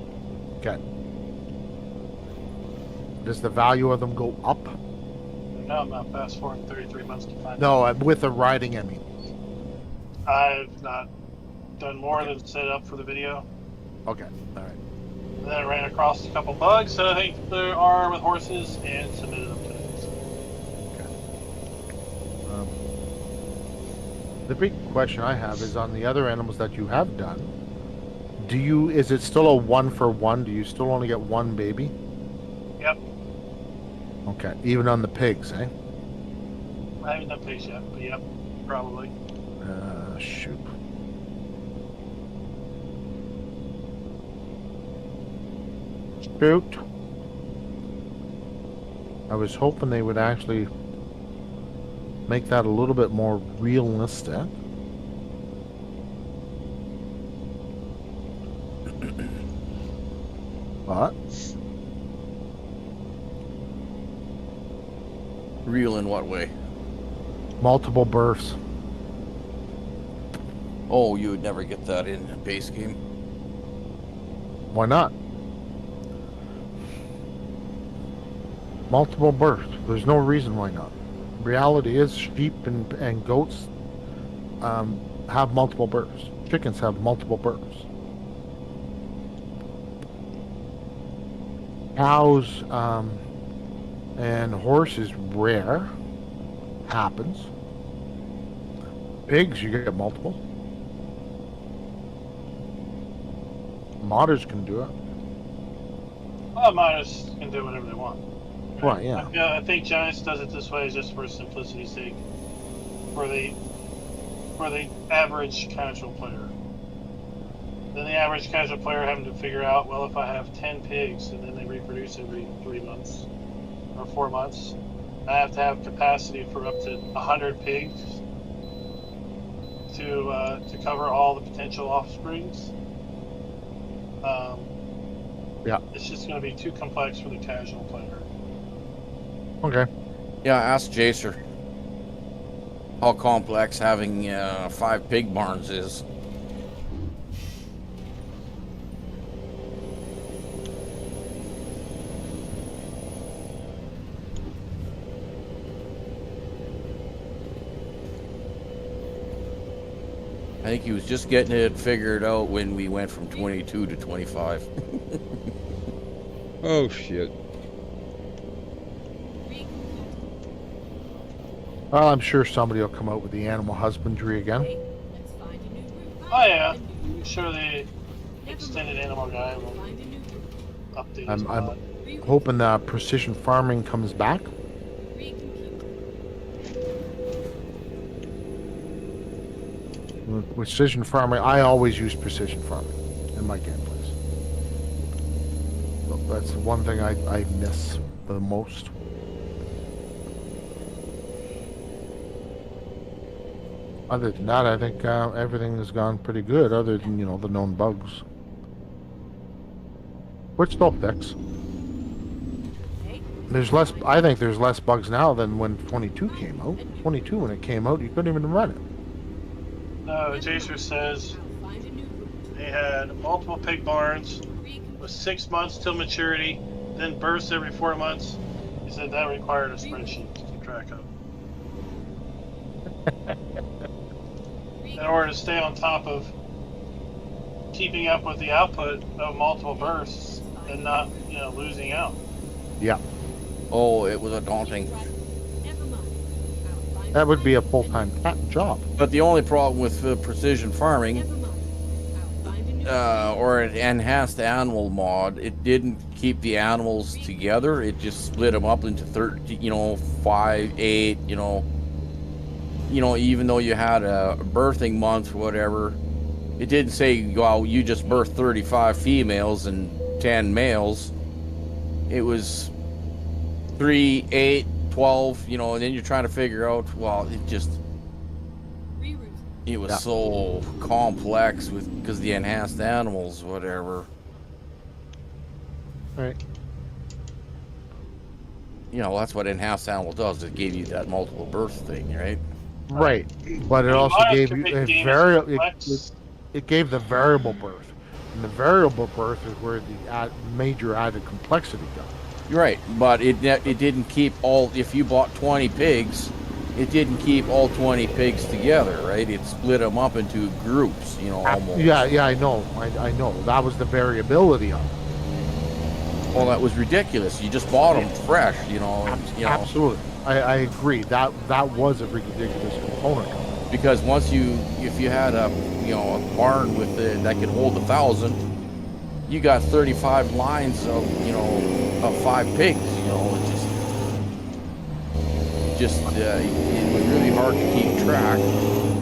Okay. Does the value of them go up? No, I'm not fast forwarding 33 months to find out. No, with the riding, I mean. I've not done more Okay. than set up for the video. Okay. All right. And then I ran across a couple bugs that I think there are with horses and submitted them to it. Um, the big question I have is on the other animals that you have done. Is it still a 1-for-1? Do you still only get one baby? Yep. Okay. Even on the pigs, eh? I haven't done pigs yet, but yep, probably. Shoot. Shoot. I was hoping they would actually make that a little bit more realistic. But Real in what way? multiple births. Oh, you would never get that in a base game. Why not? Multiple births. There's no reason why not. Reality is sheep and goats have multiple births. Chickens have multiple births. Cows and horses rare. Happens. Pigs, you get multiple. Modders can do it. Well, miners can do whatever they want. Right, yeah. I think Giants does it this way just for simplicity's sake. For the average casual player. Then the average casual player having to figure out, well, if I have 10 pigs and then they reproduce every 3 months or 4 months, I have to have capacity for up to 100 pigs to cover all the potential offsprings. Yeah. It's just going to be too complex for the casual player. Okay. Yeah, ask Jacer how complex having 5 pig barns is. I think he was just getting it figured out when we went from 22 to 25. Oh shit. Well, I'm sure somebody will come out with the animal husbandry again. Okay, let's find a new route. Oh yeah, Find a new I'm route. sure the Never extended mind. animal guy will Find a new route. update his I'm mod. Reroute. hoping that precision farming comes back. Recompute. With precision farming, I always use precision farming in my gameplays. So that's the one thing I miss the most. Other than that, I think everything has gone pretty good, other than, the known bugs. Which they'll fix. Okay. I think there's less bugs now than when 22 came out. 22, when it came out, you couldn't even run it. No, Jacer says I'll find a new route. they had multiple pig barns Recompute. with 6 months till maturity, then births every 4 months. He said that required a spreadsheet to keep track of. In order to stay on top of keeping up with the output of multiple bursts and not, losing out. Yeah, Oh, it was a daunting. Never mind. I'll find that would be a new full-time job. But the only problem with precision route. farming Never mind. I'll find a new route. or an enhanced animal mod, it didn't keep the animals together. It just split them up into 30, 5, 8, even though you had a birthing month or whatever, it didn't say, well, you just birthed 35 females and 10 males. It was 3, 8, 12, and then you're trying to figure out, well, Reroute. it was Yeah. so complex because the enhanced animals, whatever. Right. That's what enhanced animal does. It gave you that multiple birth thing, right? Right, but it also Mods gave can you make a games variable. complex. It gave the variable birth, and the variable birth is where the major added complexity comes. You're right, but it didn't keep all. If you bought 20 pigs, it didn't keep all 20 pigs together, right? It split them up into groups, you know, almost. Yeah, I know. I know. That was the variability of it. Well, that was ridiculous. You just bought them fresh, you know. Absolutely. I agree. That was a ridiculous component. Because if you had a barn with that could hold 1,000, you got 35 lines of 5 pigs. You know, it was really hard to keep track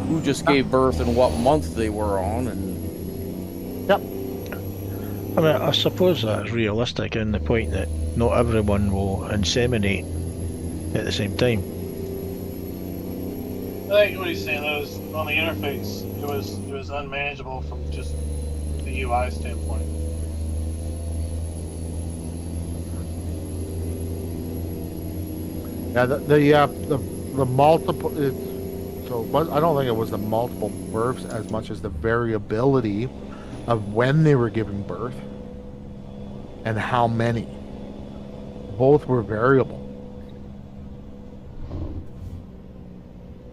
who just gave birth and what month they were on, and Yep. I mean, I suppose that's realistic in the point that not everyone will inseminate at the same time. I think what he's saying though is on the interface, it was unmanageable from just the UI standpoint. Yeah, the multiple. I don't think it was the multiple births as much as the variability of when they were giving birth and how many. Both were variable,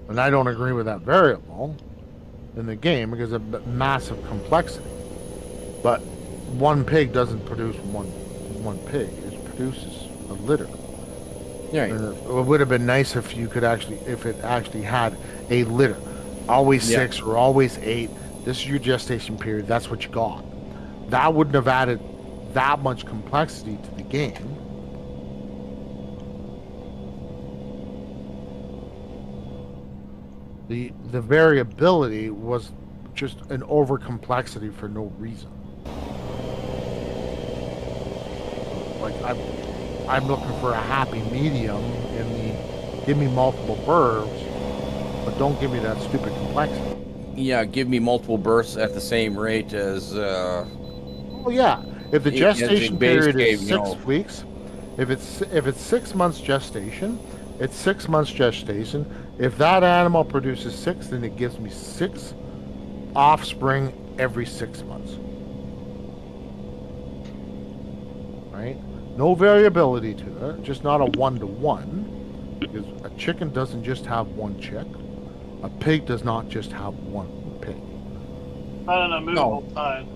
and I don't agree with that variable in the game because of massive complexity. But one pig doesn't produce one pig; it produces a litter. yeah, It would have been nice if it actually had a litter, always 6 or always 8. This is your gestation period. That's what you got. That wouldn't have added that much complexity to the game. The variability was just an over complexity for no reason. Like I'm looking for a happy medium in the give me multiple births, but don't give me that stupid complexity. yeah, give me multiple births at the same rate as. Well, yeah. If the As gestation the base period game, is 6 weeks, if it's 6 months gestation, it's 6 months gestation. If that animal produces 6, then it gives me 6 offspring every 6 months. Right? No variability to it, just not a 1-to-1. Because a chicken doesn't just have one chick. A pig does not just have one pig. Not an immovable time.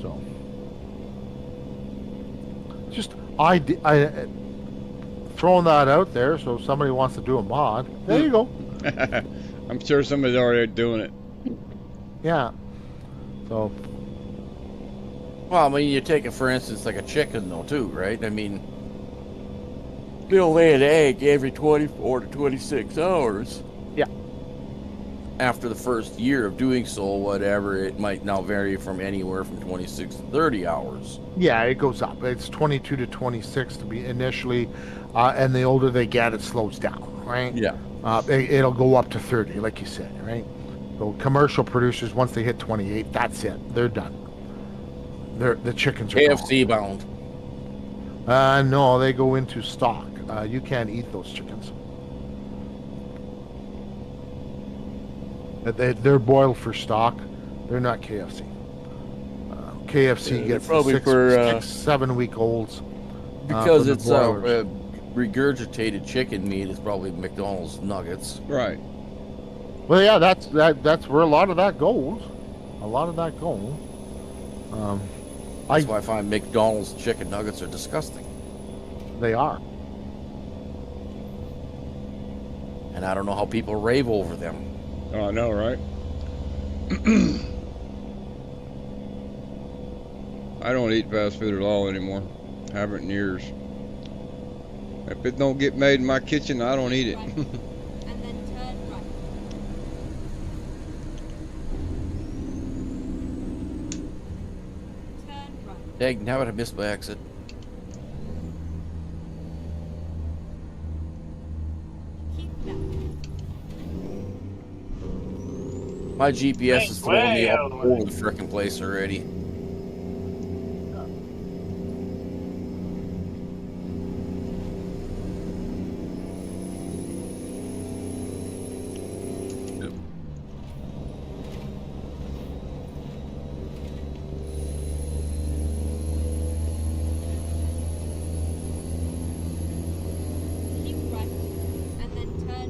So, just throwing that out there. So if somebody wants to do a mod, there you go. I'm sure somebody's already doing it. Yeah. So Well, I mean, you take it for instance like a chicken, though, too, right? I mean, they'll lay an egg every 24 to 26 hours. Yeah. After the first year of doing so, whatever, it might now vary from anywhere from 26 to 30 hours. yeah, it goes up. It's 22 to 26 to be initially, and the older they get, it slows down. Right. Yeah. It'll go up to 30, like you said. Right. So commercial producers, once they hit 28, that's it. They're done. The chickens are KFC bound. gone. No, they go into stock. You can't eat those chickens. They're boiled for stock. They're not KFC. KFC gets the probably 6-7 week olds. Because from the it's broilers. regurgitated chicken meat. It's probably McDonald's nuggets. Right. Well, yeah, that's where a lot of that goes. A lot of that goes. That's why I find McDonald's chicken nuggets are disgusting. They are. And I don't know how people rave over them. Oh, I know, right? I don't eat fast food at all anymore. Haven't in years. If it don't get made in my kitchen, I don't eat it. And then turn right. Turn right. Dang, how did I miss my exit? Keep left. My GPS is throwing me Way all out of the way. over the frickin' place already. Keep right. And then turn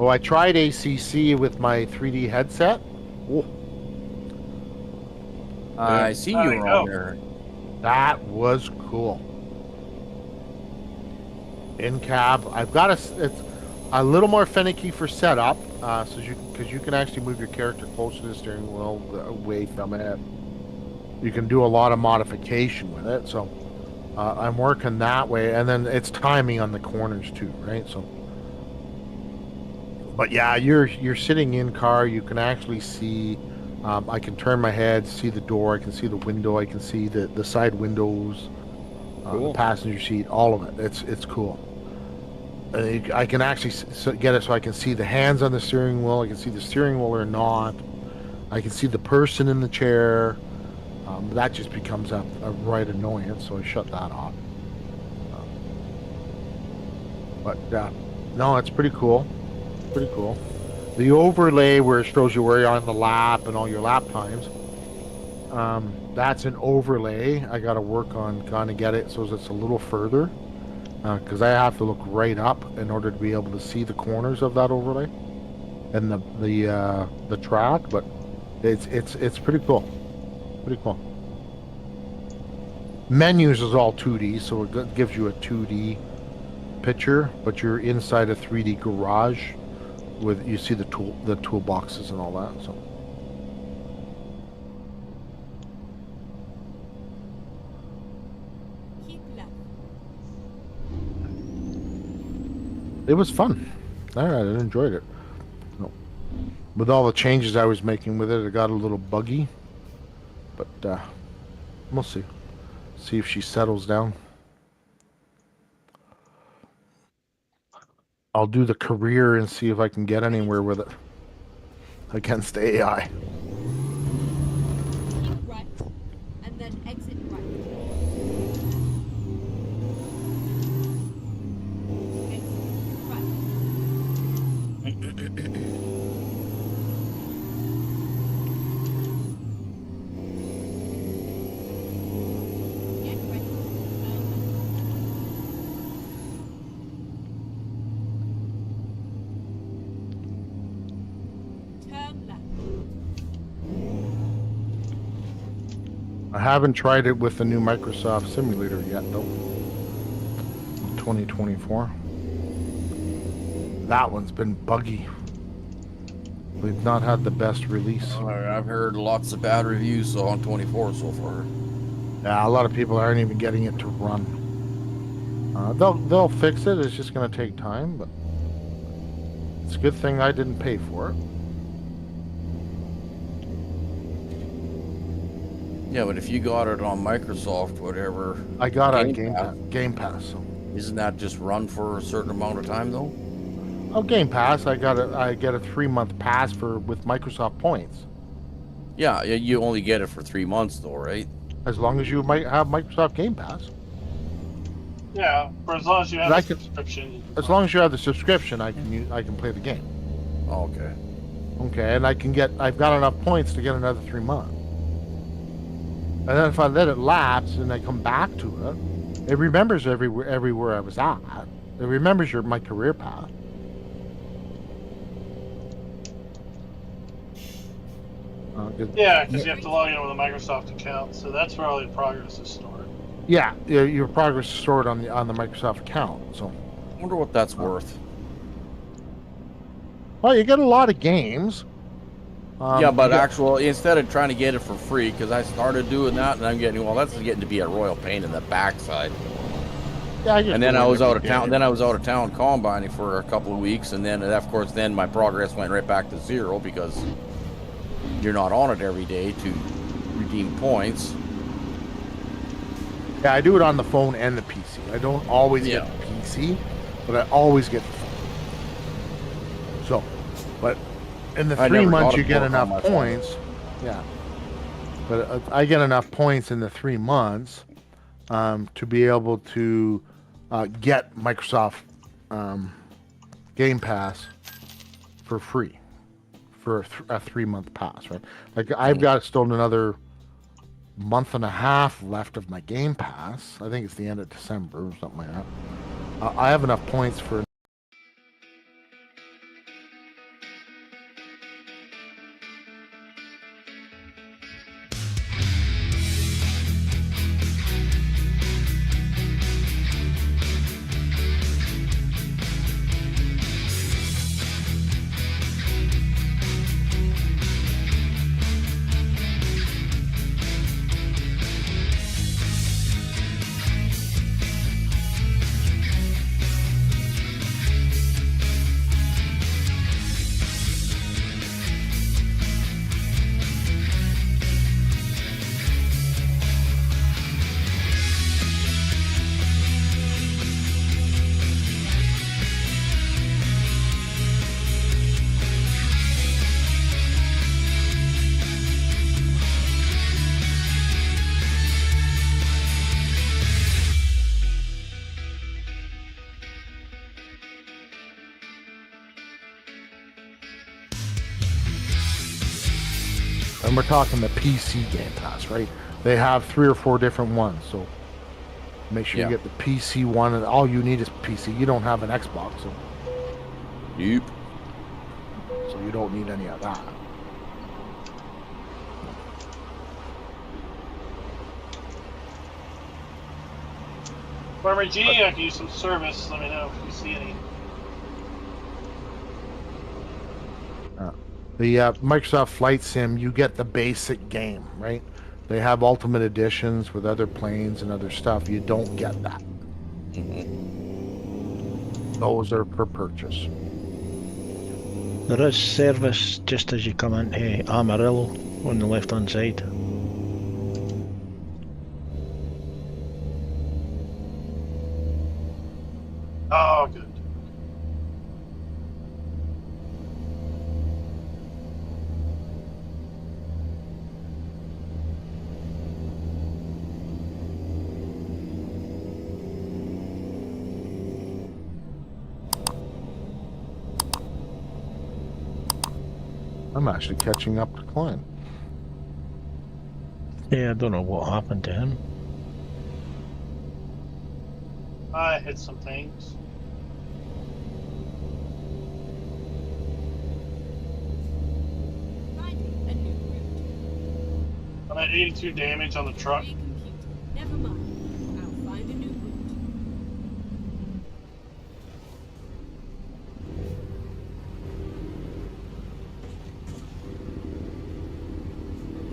Oh, I tried ACC with my 3D headset. Oh, I seen There you you were go. on there. that was cool. In cab, I've got it's a little more finicky for setup, so because you can actually move your character closer to the steering wheel, away from it. You can do a lot of modification with it, so I'm working that way, and then it's timing on the corners too, right? So, but yeah, you're sitting in car. You can actually see. I can turn my head, see the door. I can see the window. I can see the side windows, the Cool. passenger seat, all of it. It's cool. I can actually get it so I can see the hands on the steering wheel. I can see the steering wheel or not. I can see the person in the chair. That just becomes a right annoyance, so I shut that off. But no, it's pretty cool. Pretty cool. The overlay where it shows you where you're on the lap and all your lap times. That's an overlay. I got to work on kind of get it so it's a little further, because I have to look right up in order to be able to see the corners of that overlay and the track. But it's pretty cool. Pretty cool. Menus is all 2D, so it gives you a 2D picture, but you're inside a 3D garage with you see the toolboxes and all that. So Keep left. it was fun. All right, I enjoyed it. No. With all the changes I was making with it, it got a little buggy, but we'll see. See if she settles down. I'll do the career and see if I can get anywhere with it against the AI. Keep right, and then exit right. Exit right. Get ready. Turn left. I haven't tried it with the new Microsoft Simulator yet, though. 2024. That one's been buggy. We've not had the best release. I've heard lots of bad reviews on 24 so far. Yeah, a lot of people aren't even getting it to run. They'll fix it. It's just going to take time, but it's a good thing I didn't pay for it. Yeah, but if you got it on Microsoft, whatever, I got a Game Pass. Game Pass. So. Isn't that just run for a certain amount of time though? Oh, Game Pass. I get a 3-month pass with Microsoft points. Yeah, you only get it for 3 months though, right? As long as you might have Microsoft Game Pass. Yeah, for as long as you have I a can- subscription. As long as you have the subscription, I can play the game. Oh, okay. Okay, and I've got enough points to get another 3 months. And then if I let it lapse and I come back to it, it remembers everywhere I was at. It remembers my career path. Yeah, because you have to log in with a Microsoft account, so that's where all your progress is stored. Yeah, your progress is stored on the Microsoft account. So, I wonder what that's worth. well, you get a lot of games. Yeah, but you get- actual instead of trying to get it for free, because I started doing that, and I'm getting that's getting to be a royal pain in the backside. yeah, I just And then do I it was every out of day. town. Then I was out of town combining for a couple of weeks, and then of course then my progress went right back to zero because you're not on it every day to redeem points. Yeah, I do it on the phone and the PC. I don't always Yeah. get the PC, but I always get the phone. So, but in the I 3 never months got you it get work on enough my phone. points. Yeah. But I get enough points in the 3 months to be able to get Microsoft Game Pass for free for a 3-month pass, right? Like I've got still another month and a half left of my Game Pass. I think it's the end of December or something like that. I have enough points for And we're talking the PC Game Pass, right? They have 3 or 4 different ones, so make sure Yeah. you get the PC one, and all you need is PC. You don't have an Xbox, so Nope. you don't need any of that. Farmer G, I could use some service. Let me know if you see any. The Microsoft Flight Sim, you get the basic game, right? They have Ultimate Editions with other planes and other stuff. You don't get that. Those are per purchase. There is service just as you come into Amarillo on the left hand side. Oh, good. I'm actually catching up to Klein. Yeah, I don't know what happened to him. I hit some things. Finding a new route. I'm at 82 damage on the truck. Recompute. Never mind. I'll find a new route.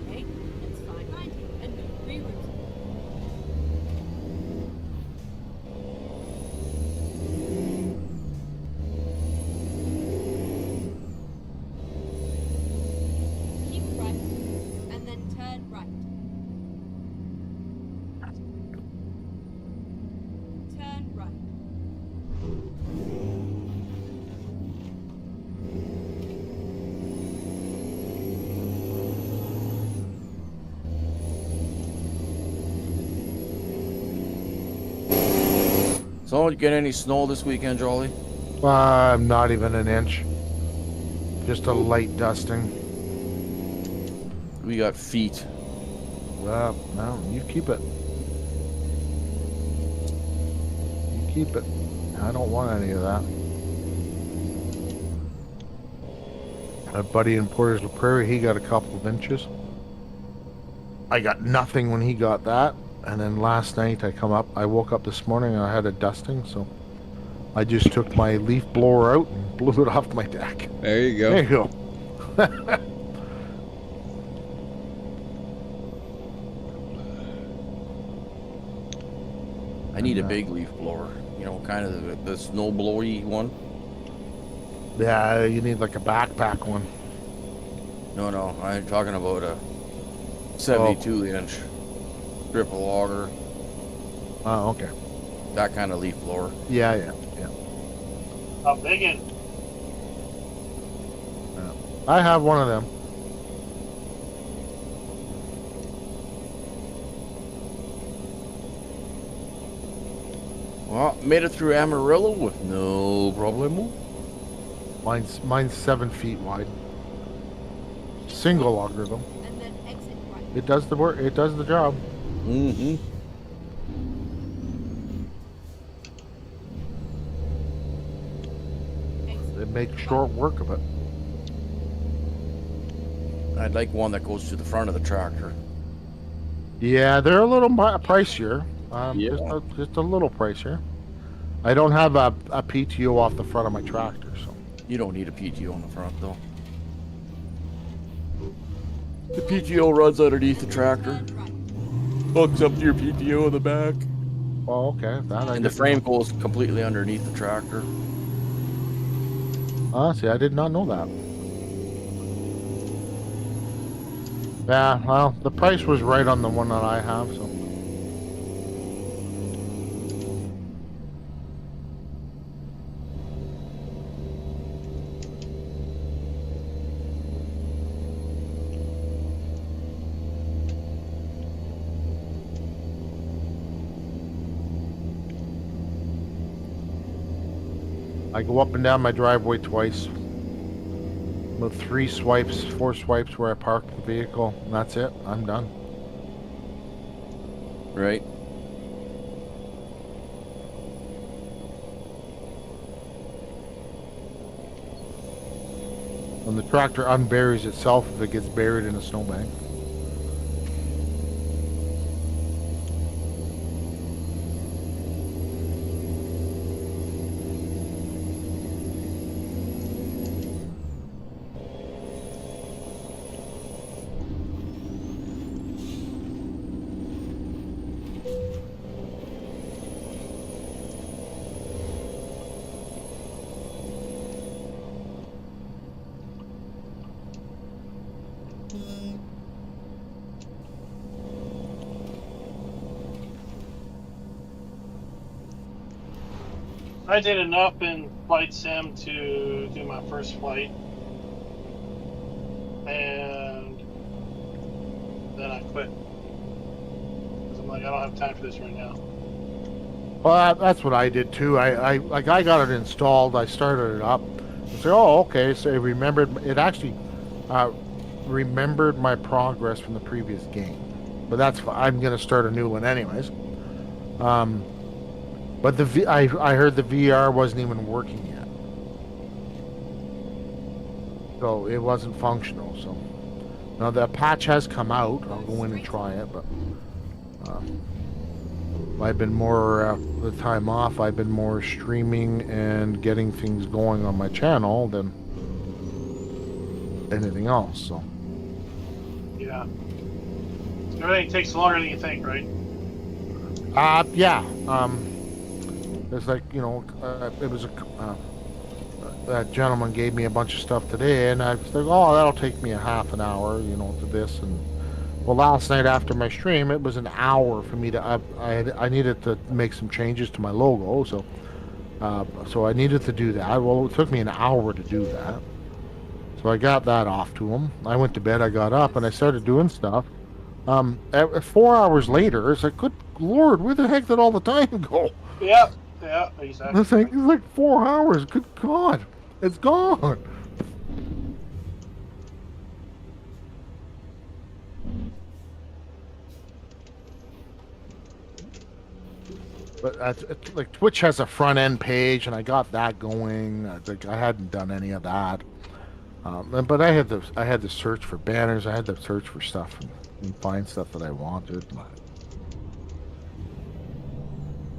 Okay, let's find a new reroute. Keep right, and then turn right. Turn right. So, you get any snow this weekend, Jolly? Not even an inch. Just a light dusting. We got feet. Well, no, you keep it. You keep it. I don't want any of that. A buddy in Porter's La Prairie, he got a couple of inches. I got nothing when he got that. And then last night I woke up this morning and I had a dusting, so I just took my leaf blower out and blew it off my deck. There you go. There you go. I need a big leaf blower. You know, kind of the snow blowy one. Yeah, you need like a backpack one. No, I'm talking about a 72-inch strip of logger. Oh, okay. That kind of leaf blower. Yeah. How big it? I have one of them. Well, made it through Amarillo with no problemo. Mine's 7 feet wide. Single logger though. And then exit right. It does the work. It does the job. Mm-hmm. Exit It makes short work of it. I'd like one that goes to the front of the tractor. Yeah, they're a little pricier. Yeah. Just a little pricier. I don't have a PTO off the front of my tractor, so. You don't need a PTO on the front, though. The PTO runs underneath the tractor. turn right. Hooks up to your PTO in the back. Oh, okay. That I And the didn't frame know. goes completely underneath the tractor. See, I did not know that. Yeah, well, the price was right on the one that I have, so. I go up and down my driveway twice. about 3 swipes, 4 swipes where I park the vehicle, and that's it. I'm done. Right. When the tractor unburies itself if it gets buried in a snowbank. I did enough in Flight Sim to do my first flight, and then I quit because I'm like, I don't have time for this right now. Well, that's what I did too. I got it installed. I started it up. I said, oh, okay. So it remembered. It actually remembered my progress from the previous game. But that's fine. I'm gonna start a new one anyways. But I heard the VR wasn't even working yet, so it wasn't functional. So now the patch has come out. I'll go in and try it. But I've been more the time off. I've been more streaming and getting things going on my channel than anything else. So Yeah. Everything takes longer than you think, right? yeah. It's like, you know, it was that gentleman gave me a bunch of stuff today, and I was like, oh, that'll take me a half an hour, you know, to this. And well, last night after my stream, it was an hour for me to. I needed to make some changes to my logo, so I needed to do that. Well, it took me an hour to do that, so I got that off to him. I went to bed. I got up and I started doing stuff. 4 hours later, it's like, good Lord, where the heck did all the time go? Yeah, yeah, exactly. It's like 4 hours. Good God, it's gone. But it's like Twitch has a front end page, and I got that going. I hadn't done any of that. But I had to search for banners. I had to search for stuff and find stuff that I wanted.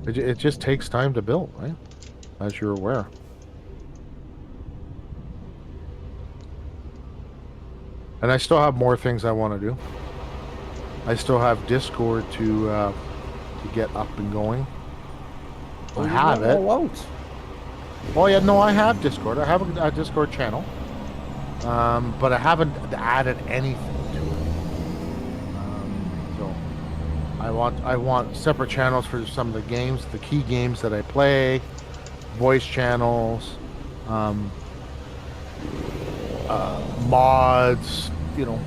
It just takes time to build, right? As you're aware. And I still have more things I want to do. I still have Discord to get up and going. I have it. Oh yeah, no, I have Discord. I have a Discord channel, but I haven't added anything to it. So I want separate channels for some of the games, the key games that I play, voice channels, mods, you know.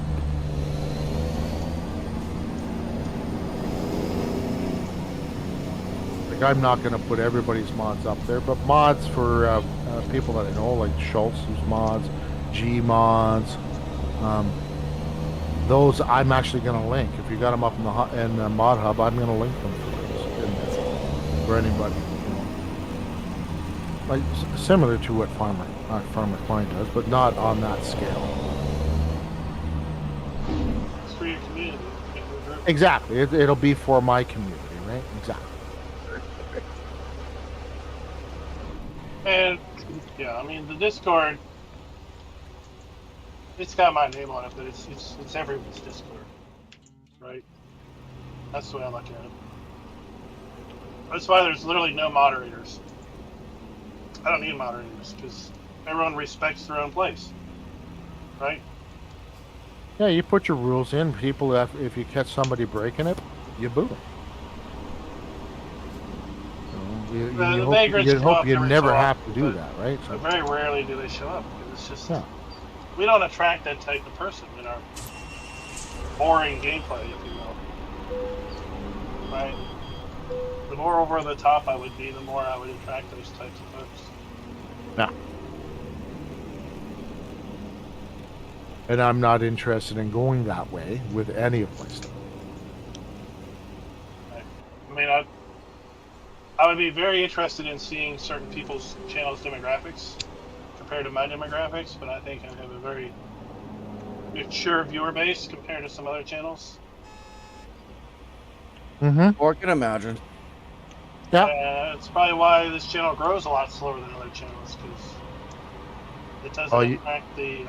Like, I'm not going to put everybody's mods up there, but mods for people that I know, like Schultz's mods, G mods, those I'm actually going to link. If you got them up in the mod hub, I'm going to link them for anybody. You know. Like similar to what Farmer Klein does, but not on that scale. It's for your community. Exactly. It'll be for my community, right? Exactly. And yeah, I mean the Discord, it's got my name on it, but it's everyone's Discord, right? That's the way I look at it. That's why there's literally no moderators. I don't need moderators because everyone respects their own place, right? Yeah, you put your rules in. People, if you catch somebody breaking it, you boo them. You hope you never have to do that, right? So very rarely do they show up because it's just we don't attract that type of person in our boring gameplay, if you will. Right? The more over the top I would be, the more I would attract those types of folks. Yeah. And I'm not interested in going that way with any of my stuff. I mean, I would be very interested in seeing certain people's channels' demographics compared to my demographics, but I think I have a very mature viewer base compared to some other channels. Mm-hmm. Or I can imagine. Yeah. It's probably why this channel grows a lot slower than other channels, because it doesn't Oh, attract the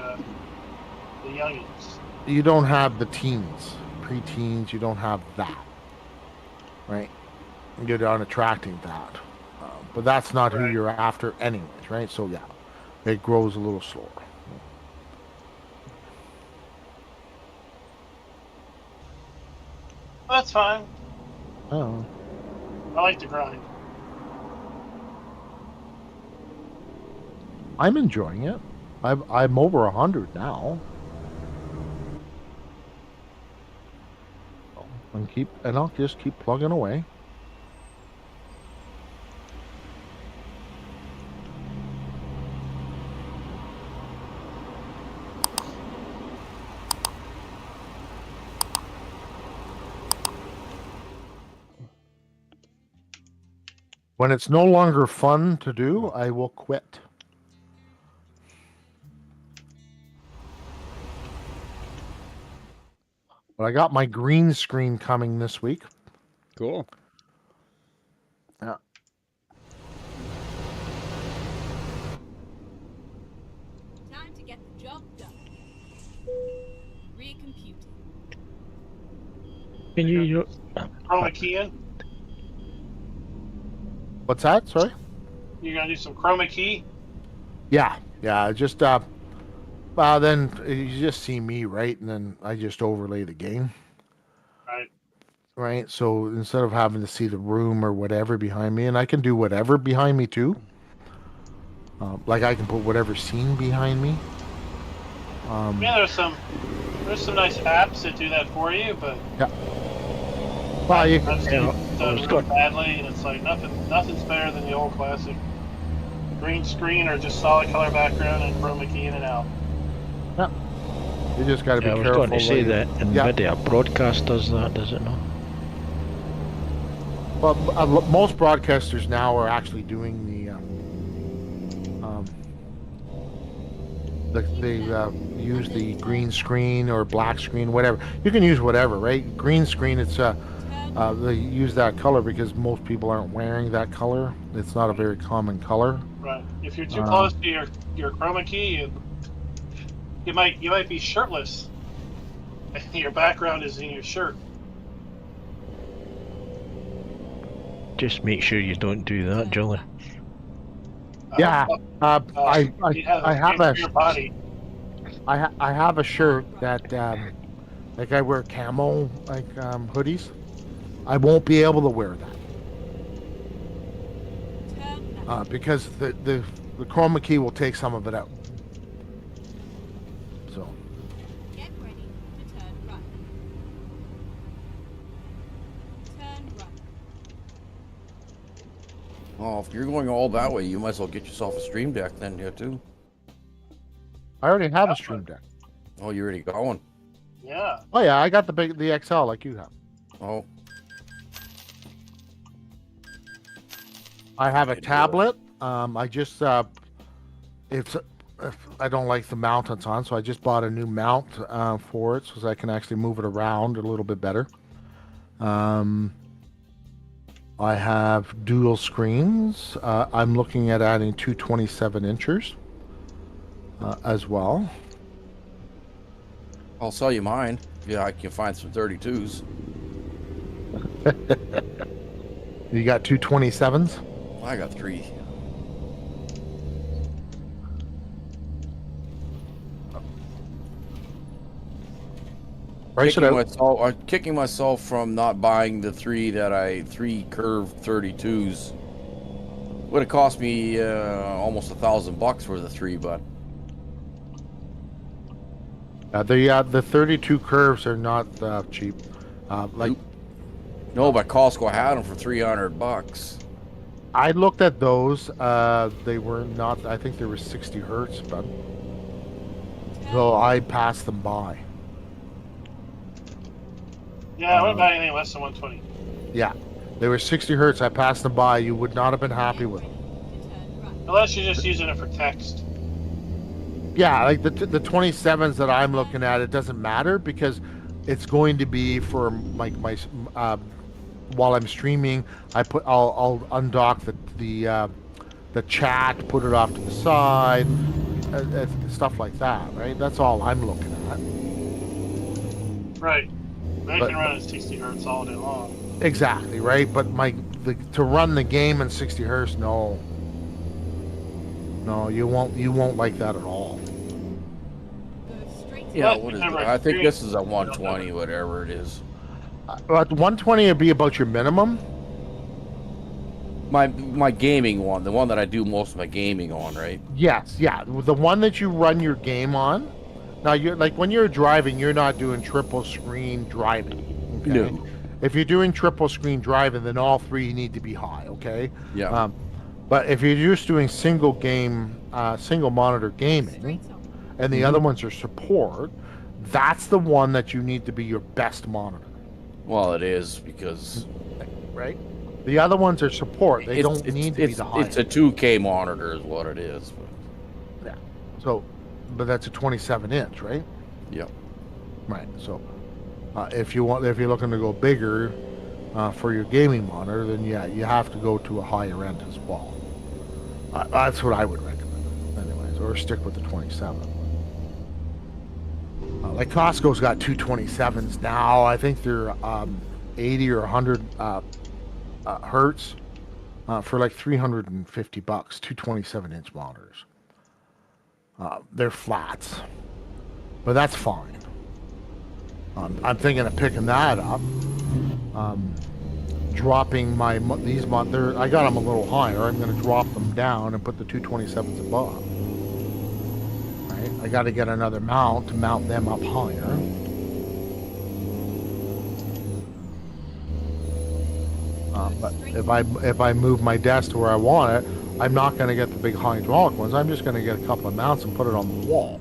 youngins. you don't have the teens, preteens. You don't have that, right? You're not attracting that. But that's not who Right. you're after, anyways, right? So yeah, it grows a little slower. That's fine. Oh. I like to grind. I'm enjoying it. I'm over 100 now. And I'll just keep plugging away. When it's no longer fun to do, I will quit. But I got my green screen coming this week. Cool. Yeah. Time to get the job done. Recomputing. Can you? Chroma key in. What's that? Sorry? You're gonna do some chroma key. Yeah. Just then you just see me, right? And then I just overlay the game. Right. Right. So instead of having to see the room or whatever behind me, and I can do whatever behind me too. Like I can put whatever scene behind me. Yeah, there's some nice apps that do that for you, but Yeah. Well, you I've can. seen it I done was really going- badly, and it's like nothing's better than the old classic green screen or just solid color background and chroma key in and out. You just got to be I was careful. going to say like- that NVIDIA broadcast does that, does it not? Well, most broadcasters now are actually doing they use the green screen or black screen, whatever. You can use whatever, right? Green screen, it's they use that color because most people aren't wearing that color. It's not a very common color. Right. If you're too close to your chroma key, you might be shirtless. Your background is in your shirt. Just make sure you don't do that, Julie. Yeah, I You have I have a your body. I have a shirt that like I wear camo like hoodies. I won't be able to wear that Turn left. because the chroma key will take some of it out. So Get ready to turn right. Turn right. Oh, if you're going all that way, you might as well get yourself a stream deck then, yeah, too. I already have a stream deck. Oh, you already got one? Yeah. Oh yeah, I got the XL like you have. Oh, I have a Okay, do it. tablet. I just if I don't like the mount it's on, so I just bought a new mount for it, so I can actually move it around a little bit better. I have dual screens. I'm looking at adding two 27 inchers as well. I'll sell you mine. Yeah, I can find some 32s. You got two 27s? I got 3. Price it out. I'm kicking myself from not buying the 3 curved 32s. Would have cost me almost $1,000 for the 3, but The 32 curves are not cheap. Like no, but Costco had them for $300. I looked at those. They were not. I think they were 60 hertz, but So I passed them by. Yeah, I wouldn't buy anything less than 120. Yeah, they were 60 hertz. I passed them by. You would not have been happy with them. Unless you're just using it for text. Yeah, like the 27s that I'm looking at, it doesn't matter because it's going to be for my while I'm streaming. I'll undock the chat, put it off to the side, stuff like that. Right? That's all I'm looking at. Right. They But- can run at 60 hertz all day long. Exactly, right? But to run the game in 60 hertz, no. No, you won't like that at all. Yeah, But what is it? remember, I think this is a experience- 120, whatever it is. But 120 would be about your minimum. My gaming one, the one that I do most of my gaming on, right? Yes, yeah, the one that you run your game on. Now you're like when you're driving, you're not doing triple screen driving. Okay? No. If you're doing triple screen driving, then all three need to be high. Okay. Yeah. But if you're just doing single monitor gaming, and the other ones are support, that's the one that you need to be your best monitor, Well, it is because right? The other ones are support. They don't need to be the highest. It's a 2K monitor, is what it is. Yeah. So, but that's a 27-inch, right? Yep. Right. So, if you're looking to go bigger for your gaming monitor, then yeah, you have to go to a higher end as well. That's what I would recommend, anyways, or stick with the 27. Like Costco's got two 27s now. I think they're 80 or 100 hertz for like $350. Two 27-inch monitors. They're flats, but that's fine. I'm thinking of picking that up. Dropping I got them a little higher. I'm going to drop them down and put the 227s above. Right? I got to get another mount to mount them up higher. But if I move my desk to where I want it, I'm not going to get the big hydraulic ones. I'm just going to get a couple of mounts and put it on the wall.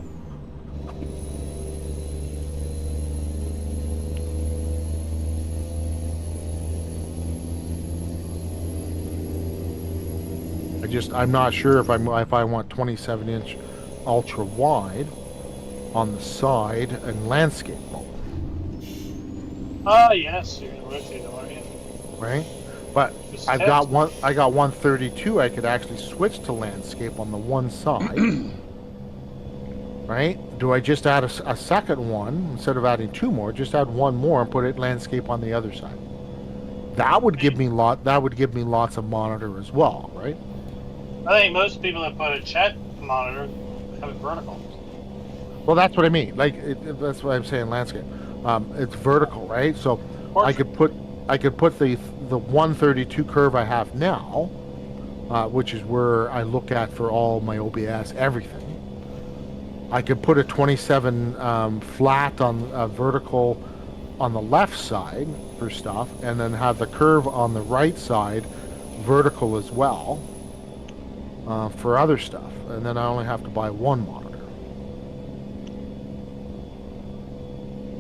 I'm not sure if I want 27-inch ultra wide on the side and landscape mode, Yes, you're gonna rotate them, aren't you? right? But Just I test. got 132. I could actually switch to landscape on the one side, right? Do I just add a second one instead of adding two more? Just add one more and put it landscape on the other side. That would give me lots of monitor as well, right? I think most people that put a chat monitor have it vertical. Well, that's what I mean. Like that's what I'm saying. Landscape. It's vertical, right? So I could put the 132 curve I have now, which is where I look at for all my OBS everything. I could put a 27 flat on vertical on the left side for stuff, and then have the curve on the right side vertical as well for other stuff. And then I only have to buy one monitor.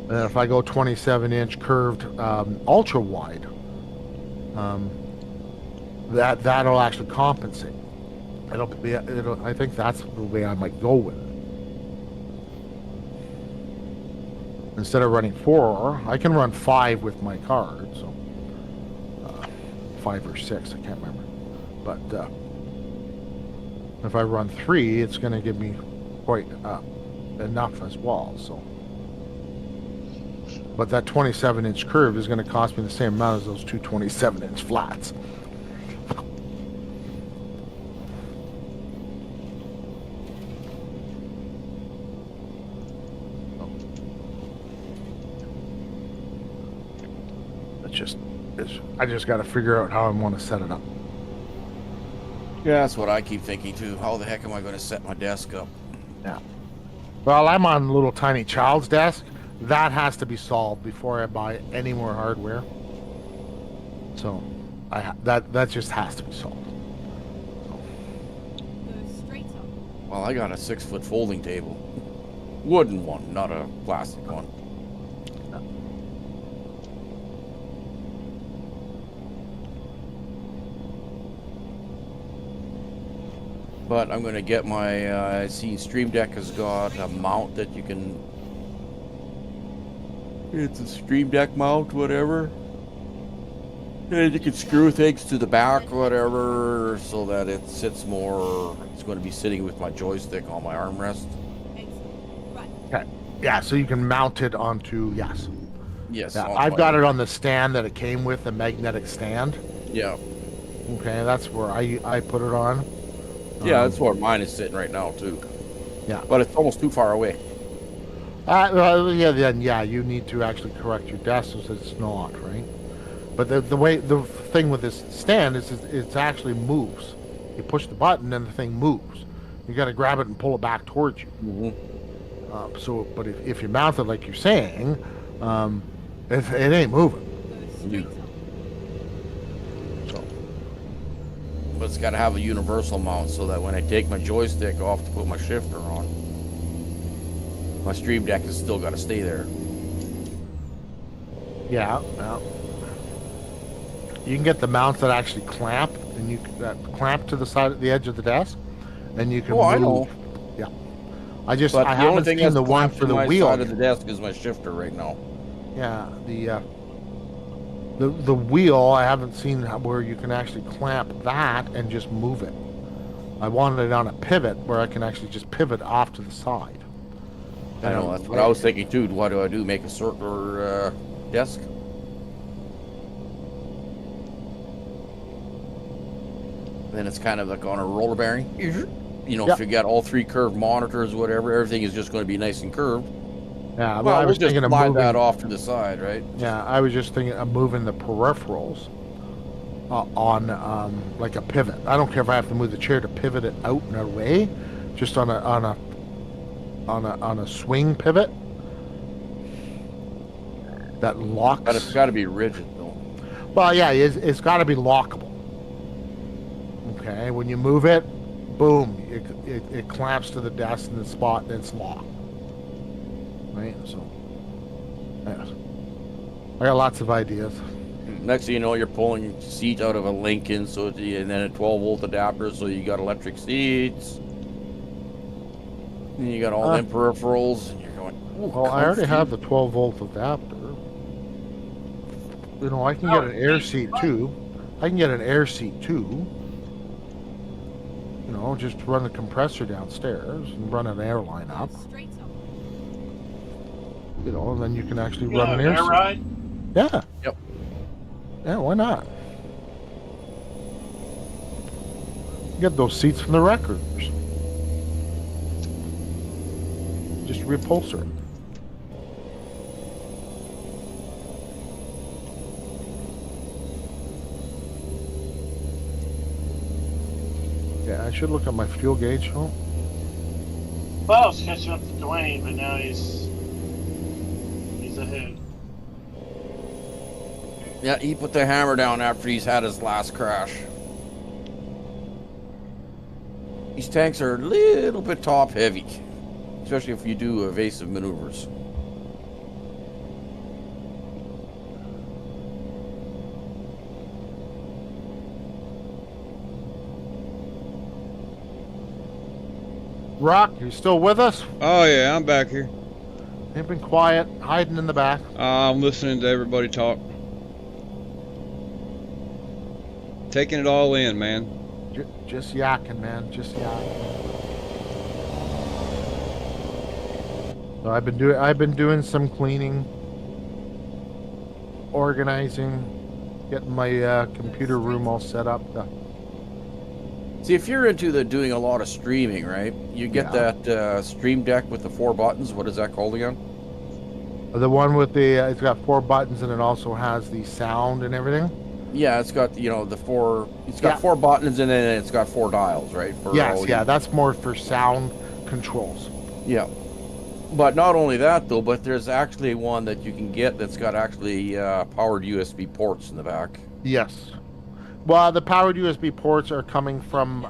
And if I go 27-inch curved ultra wide, that'll actually compensate. I think that's the way I might go with it. Instead of running 4, I can run 5 with my card. So 5 or 6, I can't remember. But if I run 3, it's going to give me quite enough as well. So. But that 27-inch curve is going to cost me the same amount as those two 27-inch flats. I just got to figure out how I want to set it up. Yeah, that's what I keep thinking too. How the heck am I going to set my desk up? Yeah. Well, I'm on a little tiny child's desk. That has to be solved before I buy any more hardware. So, that just has to be solved. Go straight up. Well, I got a 6-foot folding table. Wooden one, not a plastic one. But I'm going to get my, I see Stream Deck has got a mount that you can, it's a Stream Deck mount, whatever. And you can screw things to the back, whatever, so that it sits more, it's going to be sitting with my joystick on my armrest. Okay. Yeah, so you can mount it onto, yes. Yes. Yeah, on I've my- got it on the stand that it came with, the magnetic stand. Yeah. Okay, that's where I put it on. Yeah, that's where mine is sitting right now, too. Yeah. But it's almost too far away. Yeah, then yeah, you need to actually correct your desk so it's not, right? But the thing with this stand is it actually moves. You push the button and the thing moves. You got to grab it and pull it back towards you. Mm-hmm. But if you mount it like you're saying, it ain't moving. So But it's got to have a universal mount so that when I take my joystick off to put my shifter on, my Stream Deck has still got to stay there. yeah. You can get the mounts that actually clamp, and that clamp to the side, the edge of the desk, and you can. Oh, I move. know. Yeah. But I the only haven't thing seen that's the one clamped for to the my wheel. side of the desk is my shifter right now. Yeah, the wheel. I haven't seen where you can actually clamp that and just move it. I wanted it on a pivot where I can actually just pivot off to the side. I know, that's what I was thinking too. What do I do? Make a circular desk? Then it's kind of like on a roller bearing. You know, Yep. if you got all three curved monitors, whatever, everything is just going to be nice and curved. Yeah, Well, I was we'll just thinking of slide moving that off to the side, right? Yeah, I was just thinking of moving the peripherals on like a pivot. I don't care if I have to move the chair to pivot it out and away, just on a swing pivot that locks. But it's got to be rigid, though. Well, yeah, it's got to be lockable. Okay, when you move it, boom, it clamps to the desk in the spot, and it's locked. Right, so yeah. I got lots of ideas. Next thing you know, you're pulling seat out of a Lincoln, and then a 12-volt adapter, so you got electric seats. And you got all them peripherals, and you're going, ooh, Well, I already comfy. have the 12-volt adapter. You know, I can get an air seat too. I can get an air seat too. You know, just run the compressor downstairs and run an airline up. You know, and then you can actually You run know, an air air seat. ride. Yeah. Yep. Yeah, why not? Get those seats from the wreckers. Just reupholster it. Yeah, I should look at my fuel gauge. Oh, Well, I was catching up to Dwayne, but now he's ahead. Yeah, he put the hammer down after he's had his last crash. These tanks are a little bit top heavy, especially if you do evasive maneuvers. Rock, you still with us? Oh yeah, I'm back here. You've been quiet, hiding in the back. I'm listening to everybody talk. Taking it all in, man. Just yakking, man. Just yakking. So I've been doing some cleaning, organizing, getting my computer room all set up. See, if you're into doing a lot of streaming, right? You get that Stream Deck with the 4 buttons. What is that called again? The one with the it's got 4 buttons and it also has the sound and everything. Yeah, it's got the 4. It's got 4 buttons and then it's got 4 dials, right? For Yes, yeah, that's more for sound controls. Yeah. But not only that though, but there's actually one that you can get that's got actually powered USB ports in the back. Yes. Well, the powered USB ports are coming from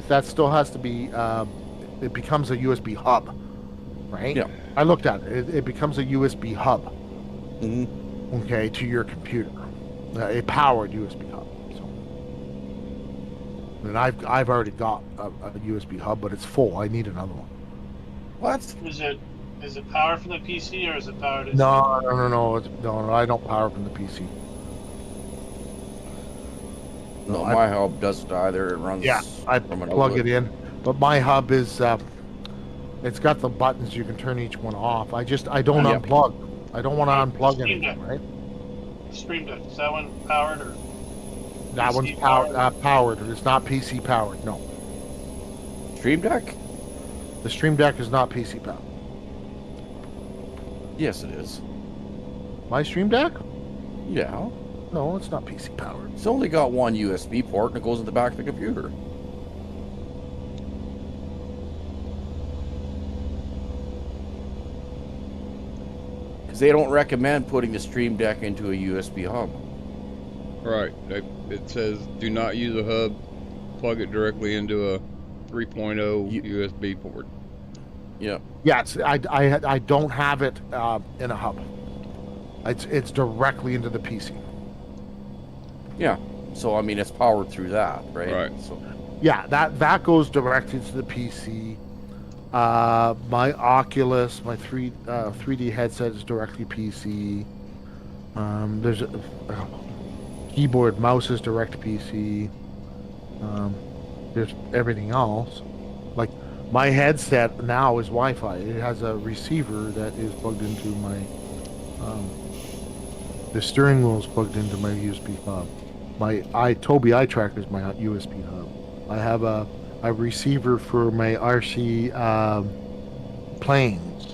that still has to be it becomes a USB hub. right? Yeah. I looked at it. It becomes a USB hub, Hmm. okay, to your computer, a powered USB hub. So, and I've already got a USB hub, but it's full. I need another one. What? Is it powered from the PC or is it powered as No, no. No, I don't power from the PC. No, I, my hub doesn't either. It runs yeah, I from an plug outlet. it in, but my hub is it's got the buttons you can turn each one off. I don't Yep. unplug. I don't want to unplug Stream anything, Deck. right? Stream Deck? Is that one powered or That one's PC powered? powered. It's not PC powered. No, Stream Deck? the Stream Deck is not PC powered. Yes, it is. My Stream Deck? Yeah. No, it's not PC powered. It's only got one USB port and it goes in the back of the computer. Because they don't recommend putting the Stream Deck into a USB hub. Right. It says do not use a hub. Plug it directly into a 3.0 USB port. Yeah. Yeah, I don't have it in a hub. It's directly into the PC. Yeah. So, I mean, it's powered through that, right? Right. So, Yeah, that goes directly to the PC. My Oculus, my 3D headset is directly PC. There's a keyboard, mouse is direct PC. There's everything else. Like my headset now is Wi-Fi. It has a receiver that is plugged into my. The steering wheel is plugged into my USB hub. My Tobii eye tracker is my USB hub. I have a receiver for my RC planes.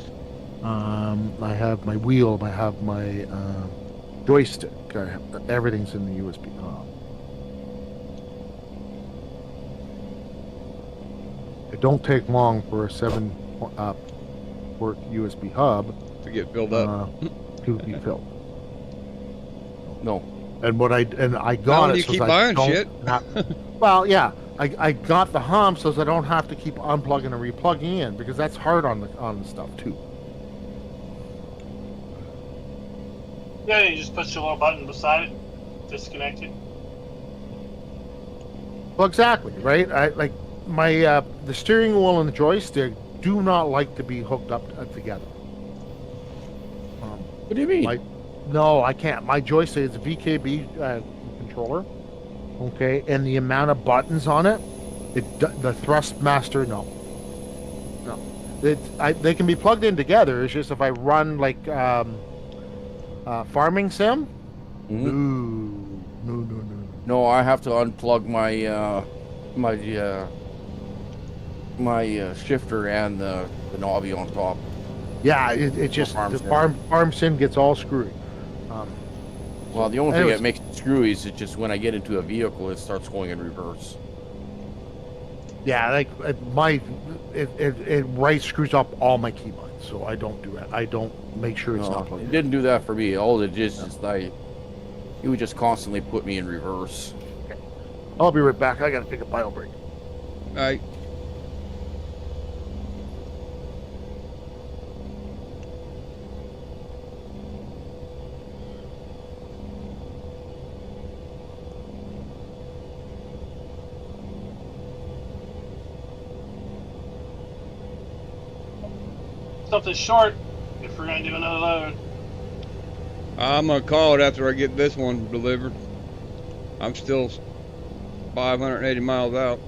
I have my wheel. I have my joystick. Everything's in the USB hub. It don't take long for a 7-port USB hub To get filled up. to be filled. no. And I Not got when it you so keep that I buying don't shit. well, yeah, I got the hum so that I don't have to keep unplugging and replugging in because that's hard on the stuff too. Yeah, you just push your little button beside it, disconnect it. Well, exactly, right? I like my the steering wheel and the joystick do not like to be hooked up together. What do you mean? No, I can't. My joystick is a VKB controller, okay, and the amount of buttons on it, the Thrustmaster, no. They can be plugged in together. It's just if I run like farming sim, Mhm. no. No, I have to unplug my shifter and the knobby on top. Yeah, it just farm the sim. farm sim gets all screwy. Well, the only anyways. thing that makes it screwy is it just when I get into a vehicle, it starts going in reverse. Yeah, like it right screws up all my keybinds, so I don't do it. I don't make sure it's not No, plugged it in. didn't do that for me. All it just is like it would just constantly put me in reverse. I'll be right back. I gotta take a bio break. Right. Something short if we're gonna do another load. I'm gonna call it after I get this one delivered. I'm still 580 miles out.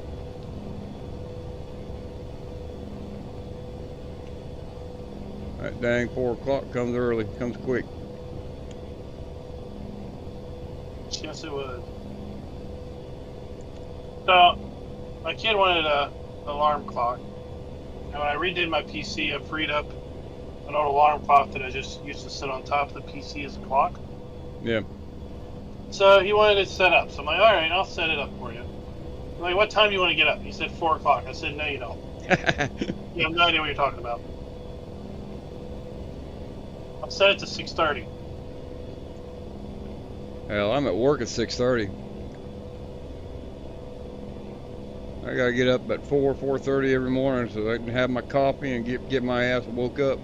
That dang 4 o'clock comes early, comes quick. Yes, it would. So, my kid wanted a alarm clock, and when I redid my PC, I freed up an old alarm clock that I just used to sit on top of the PC as a clock. Yeah. So he wanted it set up. So I'm like, all right, I'll set it up for you. I'm like, what time do you want to get up? He said 4 o'clock. I said, no, you don't. You have no idea what you're talking about. I'll set it to 6:30. Hell, I'm at work at 6:30. I gotta get up at 4:30 every morning so I can have my coffee and get my ass woke up.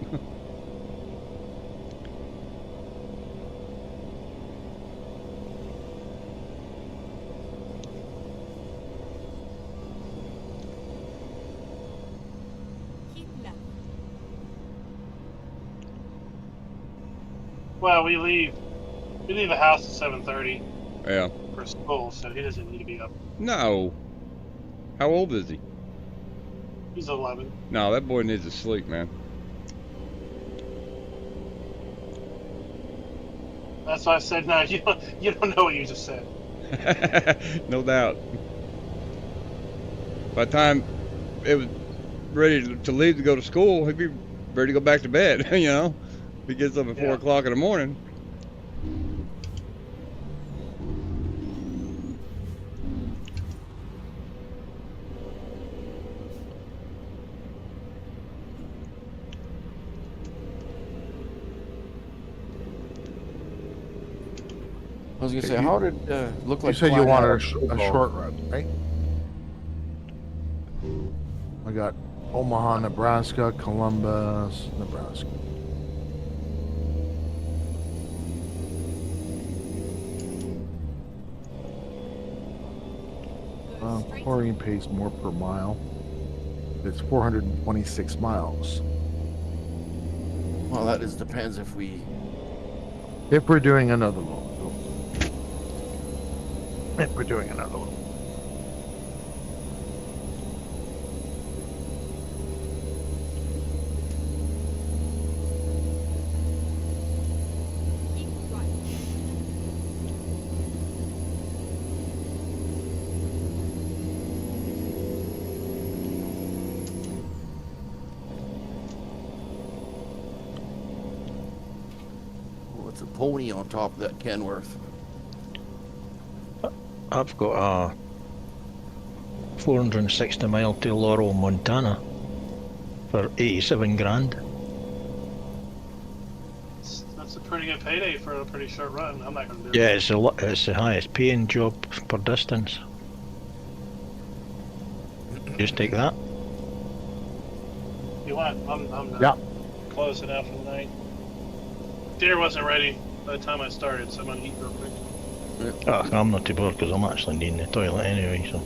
Keep left. Well, we leave the house at 7:30 Yeah. for school, so he doesn't need to be up. No. How old is he? He's 11. No, that boy needs to sleep, man. That's why I said no. You don't know what you just said. No doubt. By the time it was ready to leave to go to school, he'd be ready to go back to bed, you know? If he gets up at 4 Yeah. o'clock in the morning. I was gonna say, You- how did look You like? said you flying wanted out a, of a Football. short run, right? I got Omaha, Nebraska, Columbus, Nebraska. Go straight. Chlorine pays more per mile. It's 426 miles. Well, that just depends if we. If we're doing another load. If we're doing another load. Keep right. What's a pony on top of that Kenworth? I've got a 460 mile to Laurel, Montana for 87 grand. That's a pretty good payday for a pretty short run. I'm not gonna do Yeah, it. it's the highest paying job per distance. Just take that. You want? I'm not Yeah. close enough for the night. Dinner wasn't ready by the time I started, so I'm gonna eat real quick. Oh, I'm not too bored because I'm actually needing the toilet anyway, so.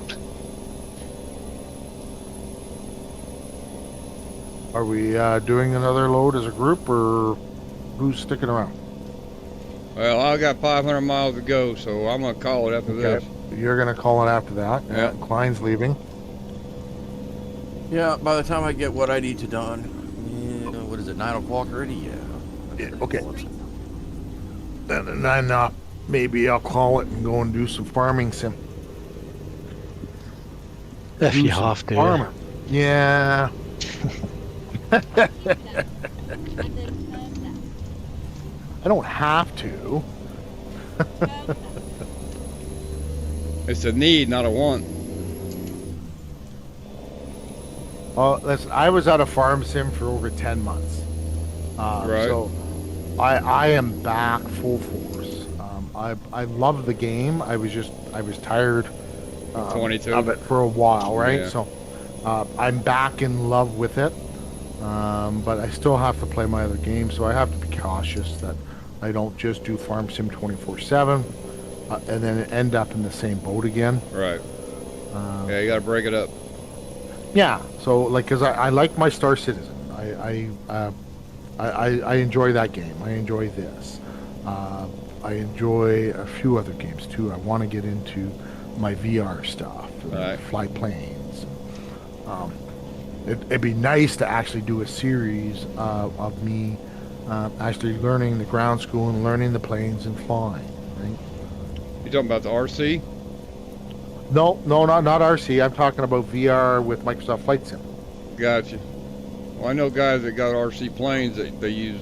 Are we doing another load as a group, or who's sticking around? Well, I got 500 miles to go, so I'm gonna call it after this. You're gonna call it after that. Yeah. Klein's leaving. Yeah, by the time I get what I need to done, yeah, what is it, 9 o'clock already? Yeah. Yeah, okay. And then maybe I'll call it and go and do some farming sim. If Do you some have to. farming. Yeah. Keep left. And then turn left. I don't have to. Turn left. It's a need, not a want. Listen, I was at a farm sim for over 10 months. Right. So I am back full force. I love the game. I was tired 22. of it for a while, right? Yeah. So I'm back in love with it. But I still have to play my other games, so I have to be cautious that I don't just do farm sim 24/7 and then end up in the same boat again. Right. Um, Yeah, you gotta break it up. Yeah, so like, cause I like my Star Citizen. I enjoy that game. I enjoy this. I enjoy a few other games too. I want to get into my VR stuff, and Right. fly planes. It'd be nice to actually do a series of me actually learning the ground school and learning the planes and flying. Right? You talking about the RC? No, not RC. I'm talking about VR with Microsoft Flight Sim. Gotcha. Well, I know guys that got RC planes that they use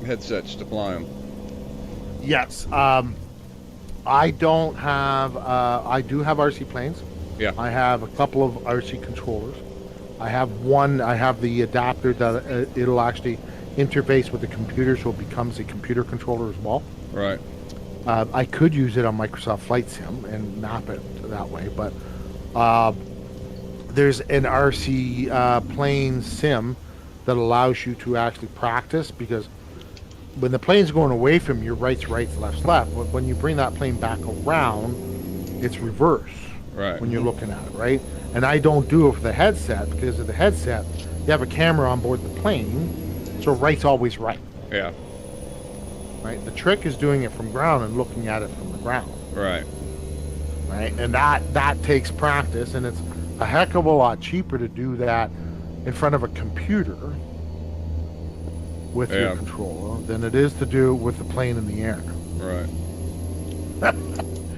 headsets to fly them. Yes. I don't have. I do have RC planes. Yeah. I have a couple of RC controllers. I have one. I have the adapter that it'll actually interface with the computer, so it becomes a computer controller as well. Right. I could use it on Microsoft Flight Sim and map it that way, but there's an RC plane sim that allows you to actually practice, because when the plane's going away from you, right's right, left's left. But when you bring that plane back around, it's reverse Right. when you're looking at it, right? And I don't do it for the headset, because of the headset, you have a camera on board the plane, so right's always right, Yeah. right? The trick is doing it from ground and looking at it from the ground, Right. right? And that takes practice, and it's a heck of a lot cheaper to do that in front of a computer with your Yeah. controller than it is to do it with the plane in the air. Right.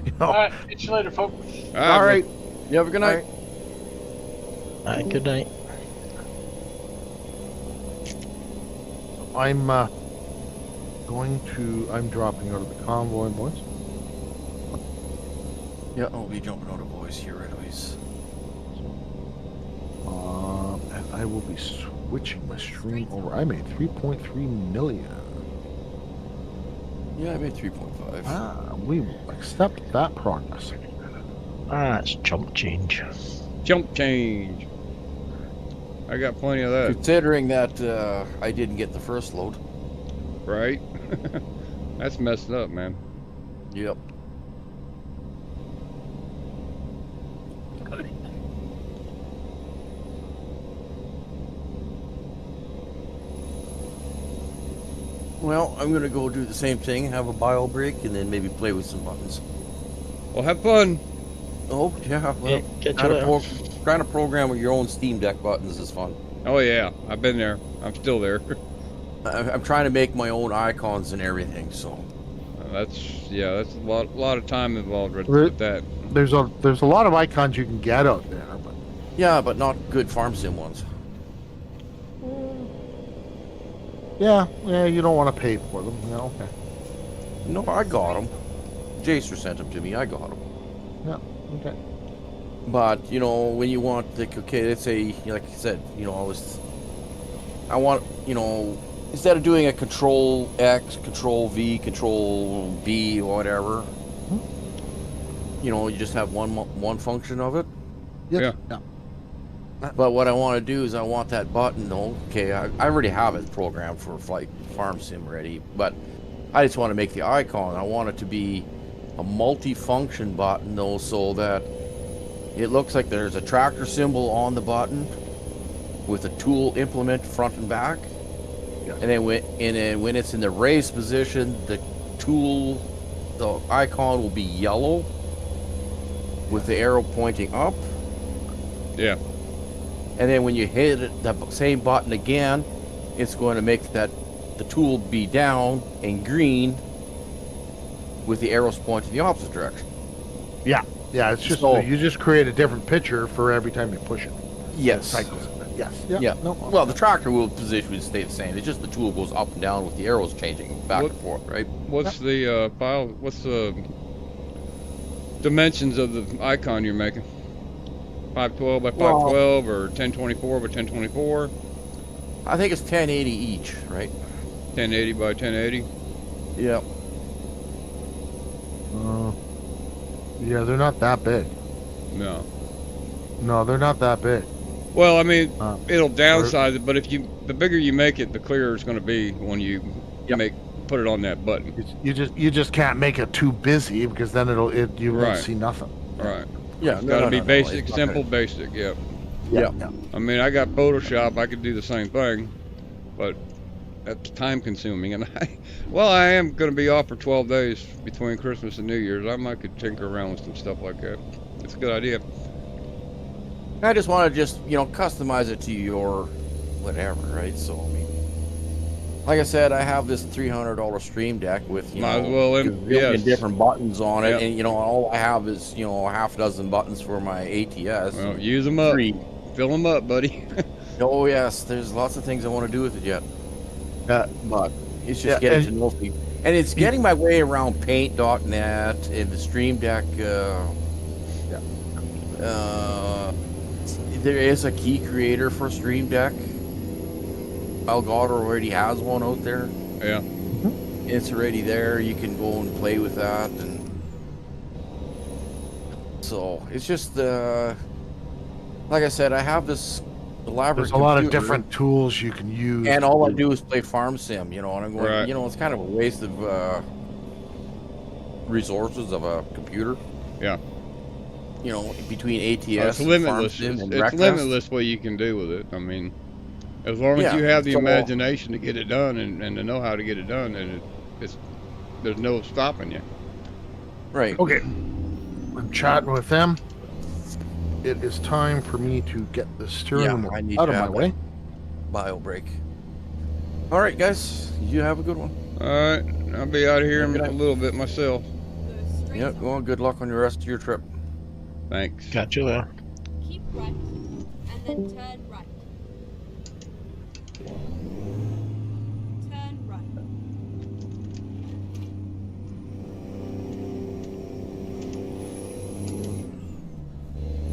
You know? All right, catch you later, folks. All right. You have a good night. Good night. I'm I'm dropping out of the convoy, boys. Yeah, I'll be jumping out of voice here anyways. And I will be switching my stream over. I made 3.3 million. Yeah, I made 3.5. We will accept that progress. It's chump change. Jump change. I got plenty of that. Considering that I didn't get the first load. Right. That's messed up, man. Yep. Well, I'm gonna go do the same thing, have a bio break, and then maybe play with some buttons. Well, have fun. Oh, yeah, well, Yeah, catch you later. trying to program with your own Steam Deck buttons is fun. Oh yeah, I've been there. I'm still there. I'm trying to make my own icons and everything, so. That's a lot of time involved with, Re- with that. There's a lot of icons you can get out there, but Yeah, but not good farm sim ones. yeah, you don't want to pay for them. Yeah, okay. No, I got them. Jacer sent them to me, I got them. Yeah, okay. But, you know, when you want, like, okay, let's say, like I said, you know, I want, you know, instead of doing a Control X, Control V, Control B, or whatever, you know, you just have one function of it. Yes. Yeah. But what I want to do is I want that button, though, okay, I already have it programmed for Flight Farm Sim ready, but I just want to make the icon. I want it to be a multi-function button, though, so that it looks like there's a tractor symbol on the button with a tool implement front and back. Yes. And then when it's in the raise position, the icon will be yellow with the arrow pointing up. Yeah. And then when you hit it, the same button again, it's going to make the tool be down and green with the arrows pointing the opposite direction. Yeah, it's just So- you just create a different picture for every time you push it. Yes. Cycles. Yes. Yeah. Yeah. No. Well, the tractor wheel position would stay the same. It's just the tool goes up and down with the arrows changing back What- and forth, right? What's the file? What's the dimensions of the icon you're making? 512 by 512 or 1024 by 1024? I think it's 1080 each, right? 1080 by 1080? Yeah. Yeah, they're not that big. No. No, they're not that big. Well, I mean, Uh, it'll downsize it, but the bigger you make it, the clearer it's going to be when you put it on that button. You just can't make it too busy, because then you won't Right. see nothing. Right. Yeah. It's got to be no, basic, it's not simple, gonna- basic. Yeah. Yeah. I mean, I got Photoshop. I could do the same thing, but that's time consuming. And I am going to be off for 12 days between Christmas and New Year's. I might could tinker around with some stuff like that. It's a good idea. I just want to customize it to your whatever, right? So, I mean, like I said, I have this $300 Stream Deck with, Might as well, a million yes. different buttons on it. Yep. And, all I have is, a half dozen buttons for my ATS. Well, use them up. 3. Fill them up, buddy. Oh, yes, there's lots of things I want to do with it yet. But it's just Yeah, getting and- to know things. And it's getting my way around paint.net and the Stream Deck. There is a key creator for Stream Deck. Elgato already has one out there. Yeah. It's already there. You can go and play with that, and so it's just like I said, I have this elaborate There's a lot of computer, different tools you can use. and to all I do is play farm sim, and I'm going, Right. it's kind of a waste of resources of a computer. Yeah. Between ATS It's and limitless. farm sim It's, and it's Wreckfest. limitless what you can do with it. I mean, as long as Yeah, you have the so- imagination to get it done and to know how to get it done, then there's no stopping you. Right. Okay. I'm chatting with them. It is time for me to get the steering Yeah, wheel I need out to of my have way. Bio break. All right, guys. You have a good one. All right, I'll be out of here in Good a night. little bit myself. Go straight Yep. on. Well, good luck on the rest of your trip. Thanks. Catch you there. Keep right, and then turn right. Turn right.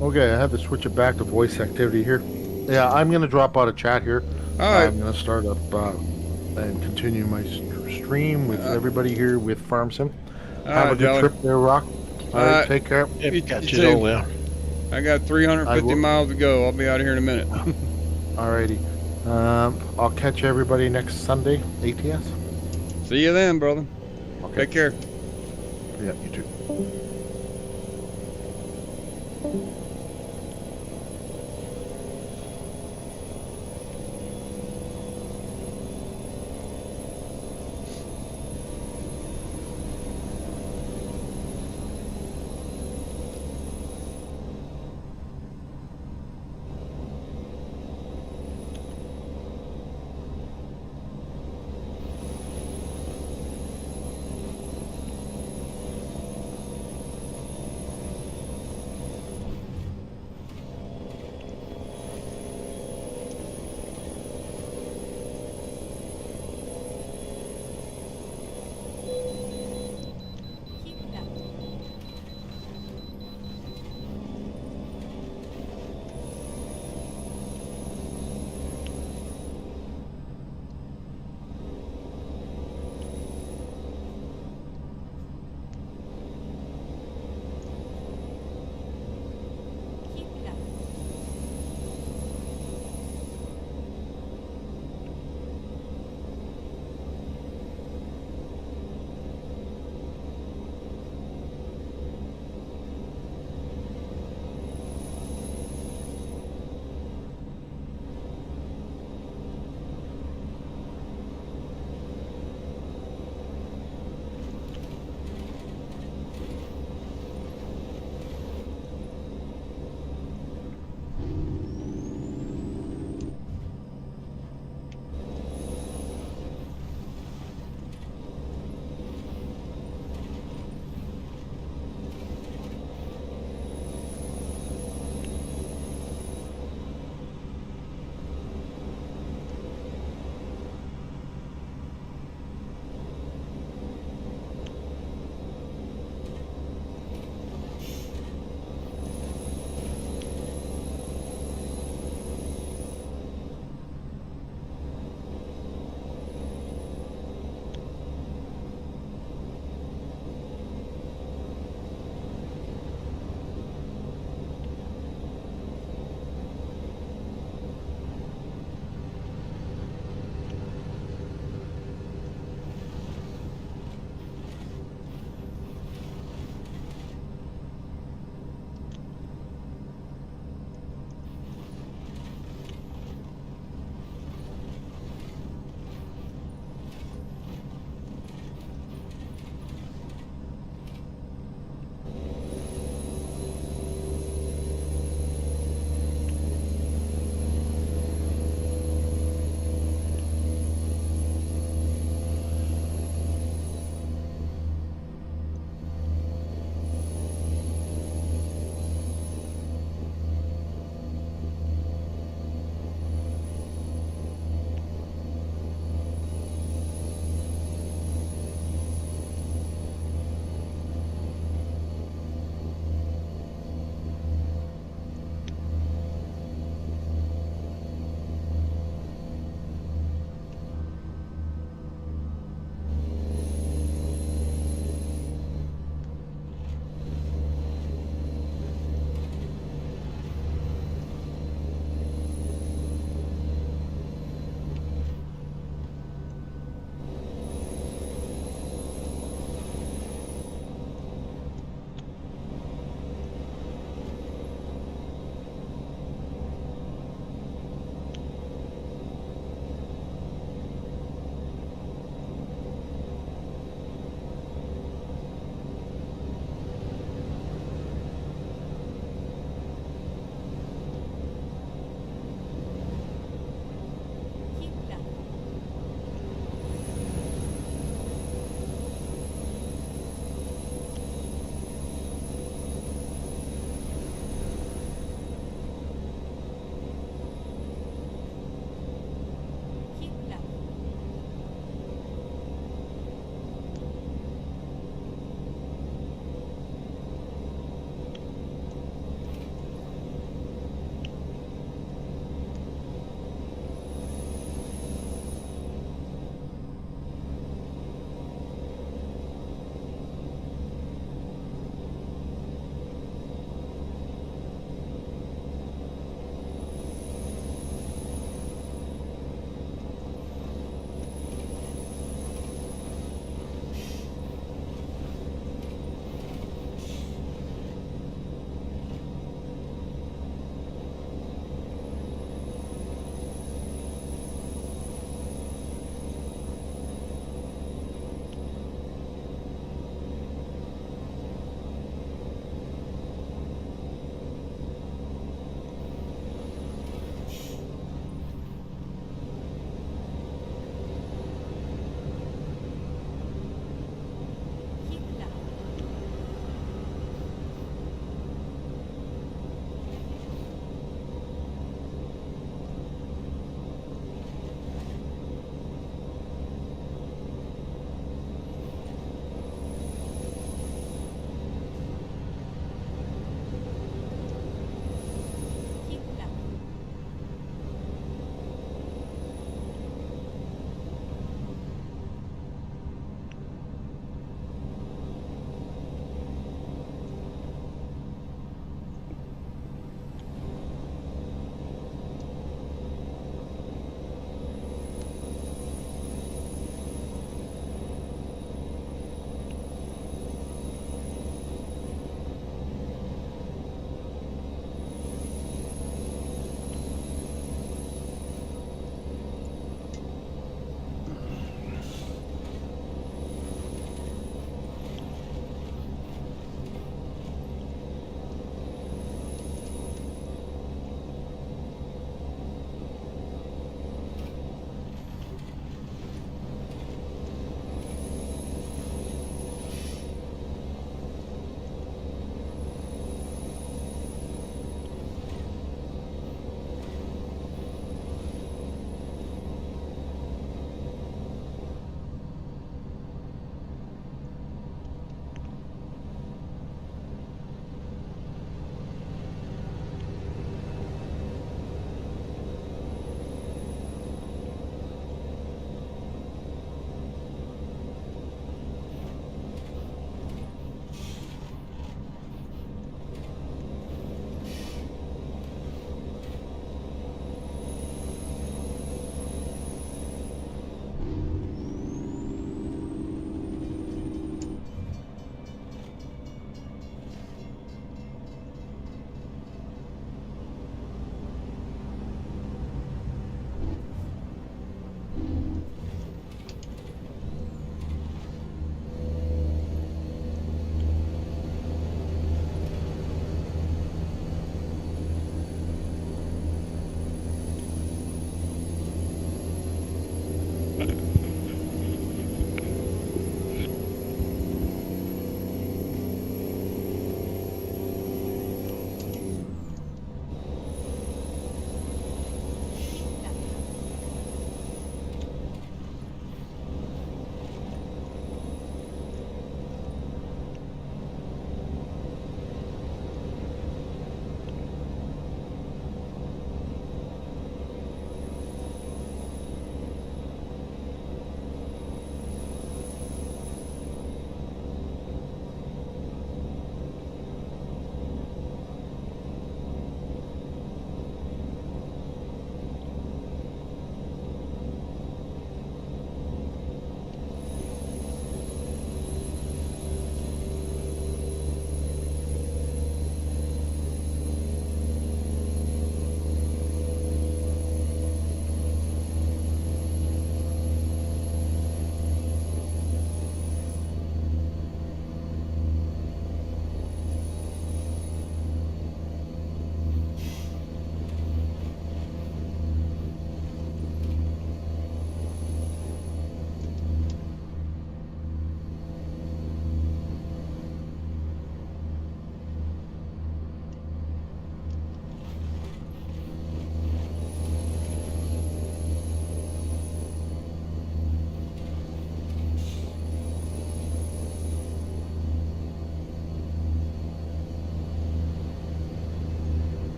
Okay, I had to switch it back to voice activity here. Yeah, I'm going to drop out of chat here. All right. I'm going to start up and continue my stream with everybody here with Farm Sim. All Have right, a good Jolly. trip there, Rock. All right, Alright. take care. Yep, You- catch you you all too. there. I got 350 will- miles to go. I'll be out of here in a minute. Alrighty. I'll catch everybody next Sunday, ATS. See you then, brother. Okay. Take care. Yeah, you too.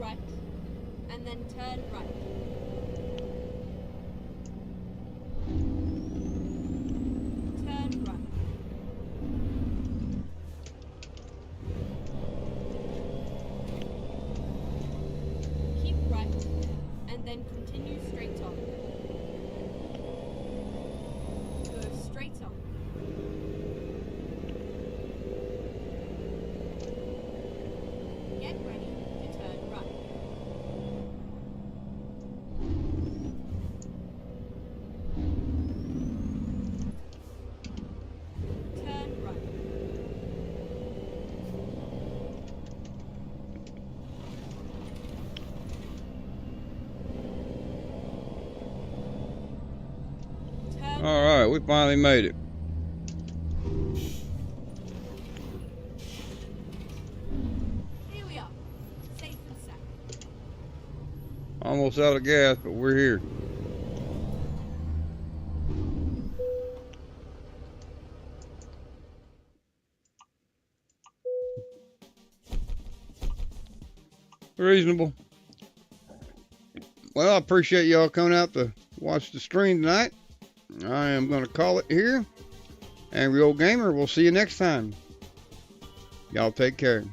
right, and then turn right. Turn right. Keep right, and then continue straight on. Go straight on. Get ready to turn right. Turn right. Turn All right, we finally made it. Here we are. Safe and sound. Almost out of gas, but we're here. Reasonable. Well, I appreciate y'all coming out to watch the stream tonight. I am going to call it here. Angry Old Gamer, we'll see you next time. Y'all take care.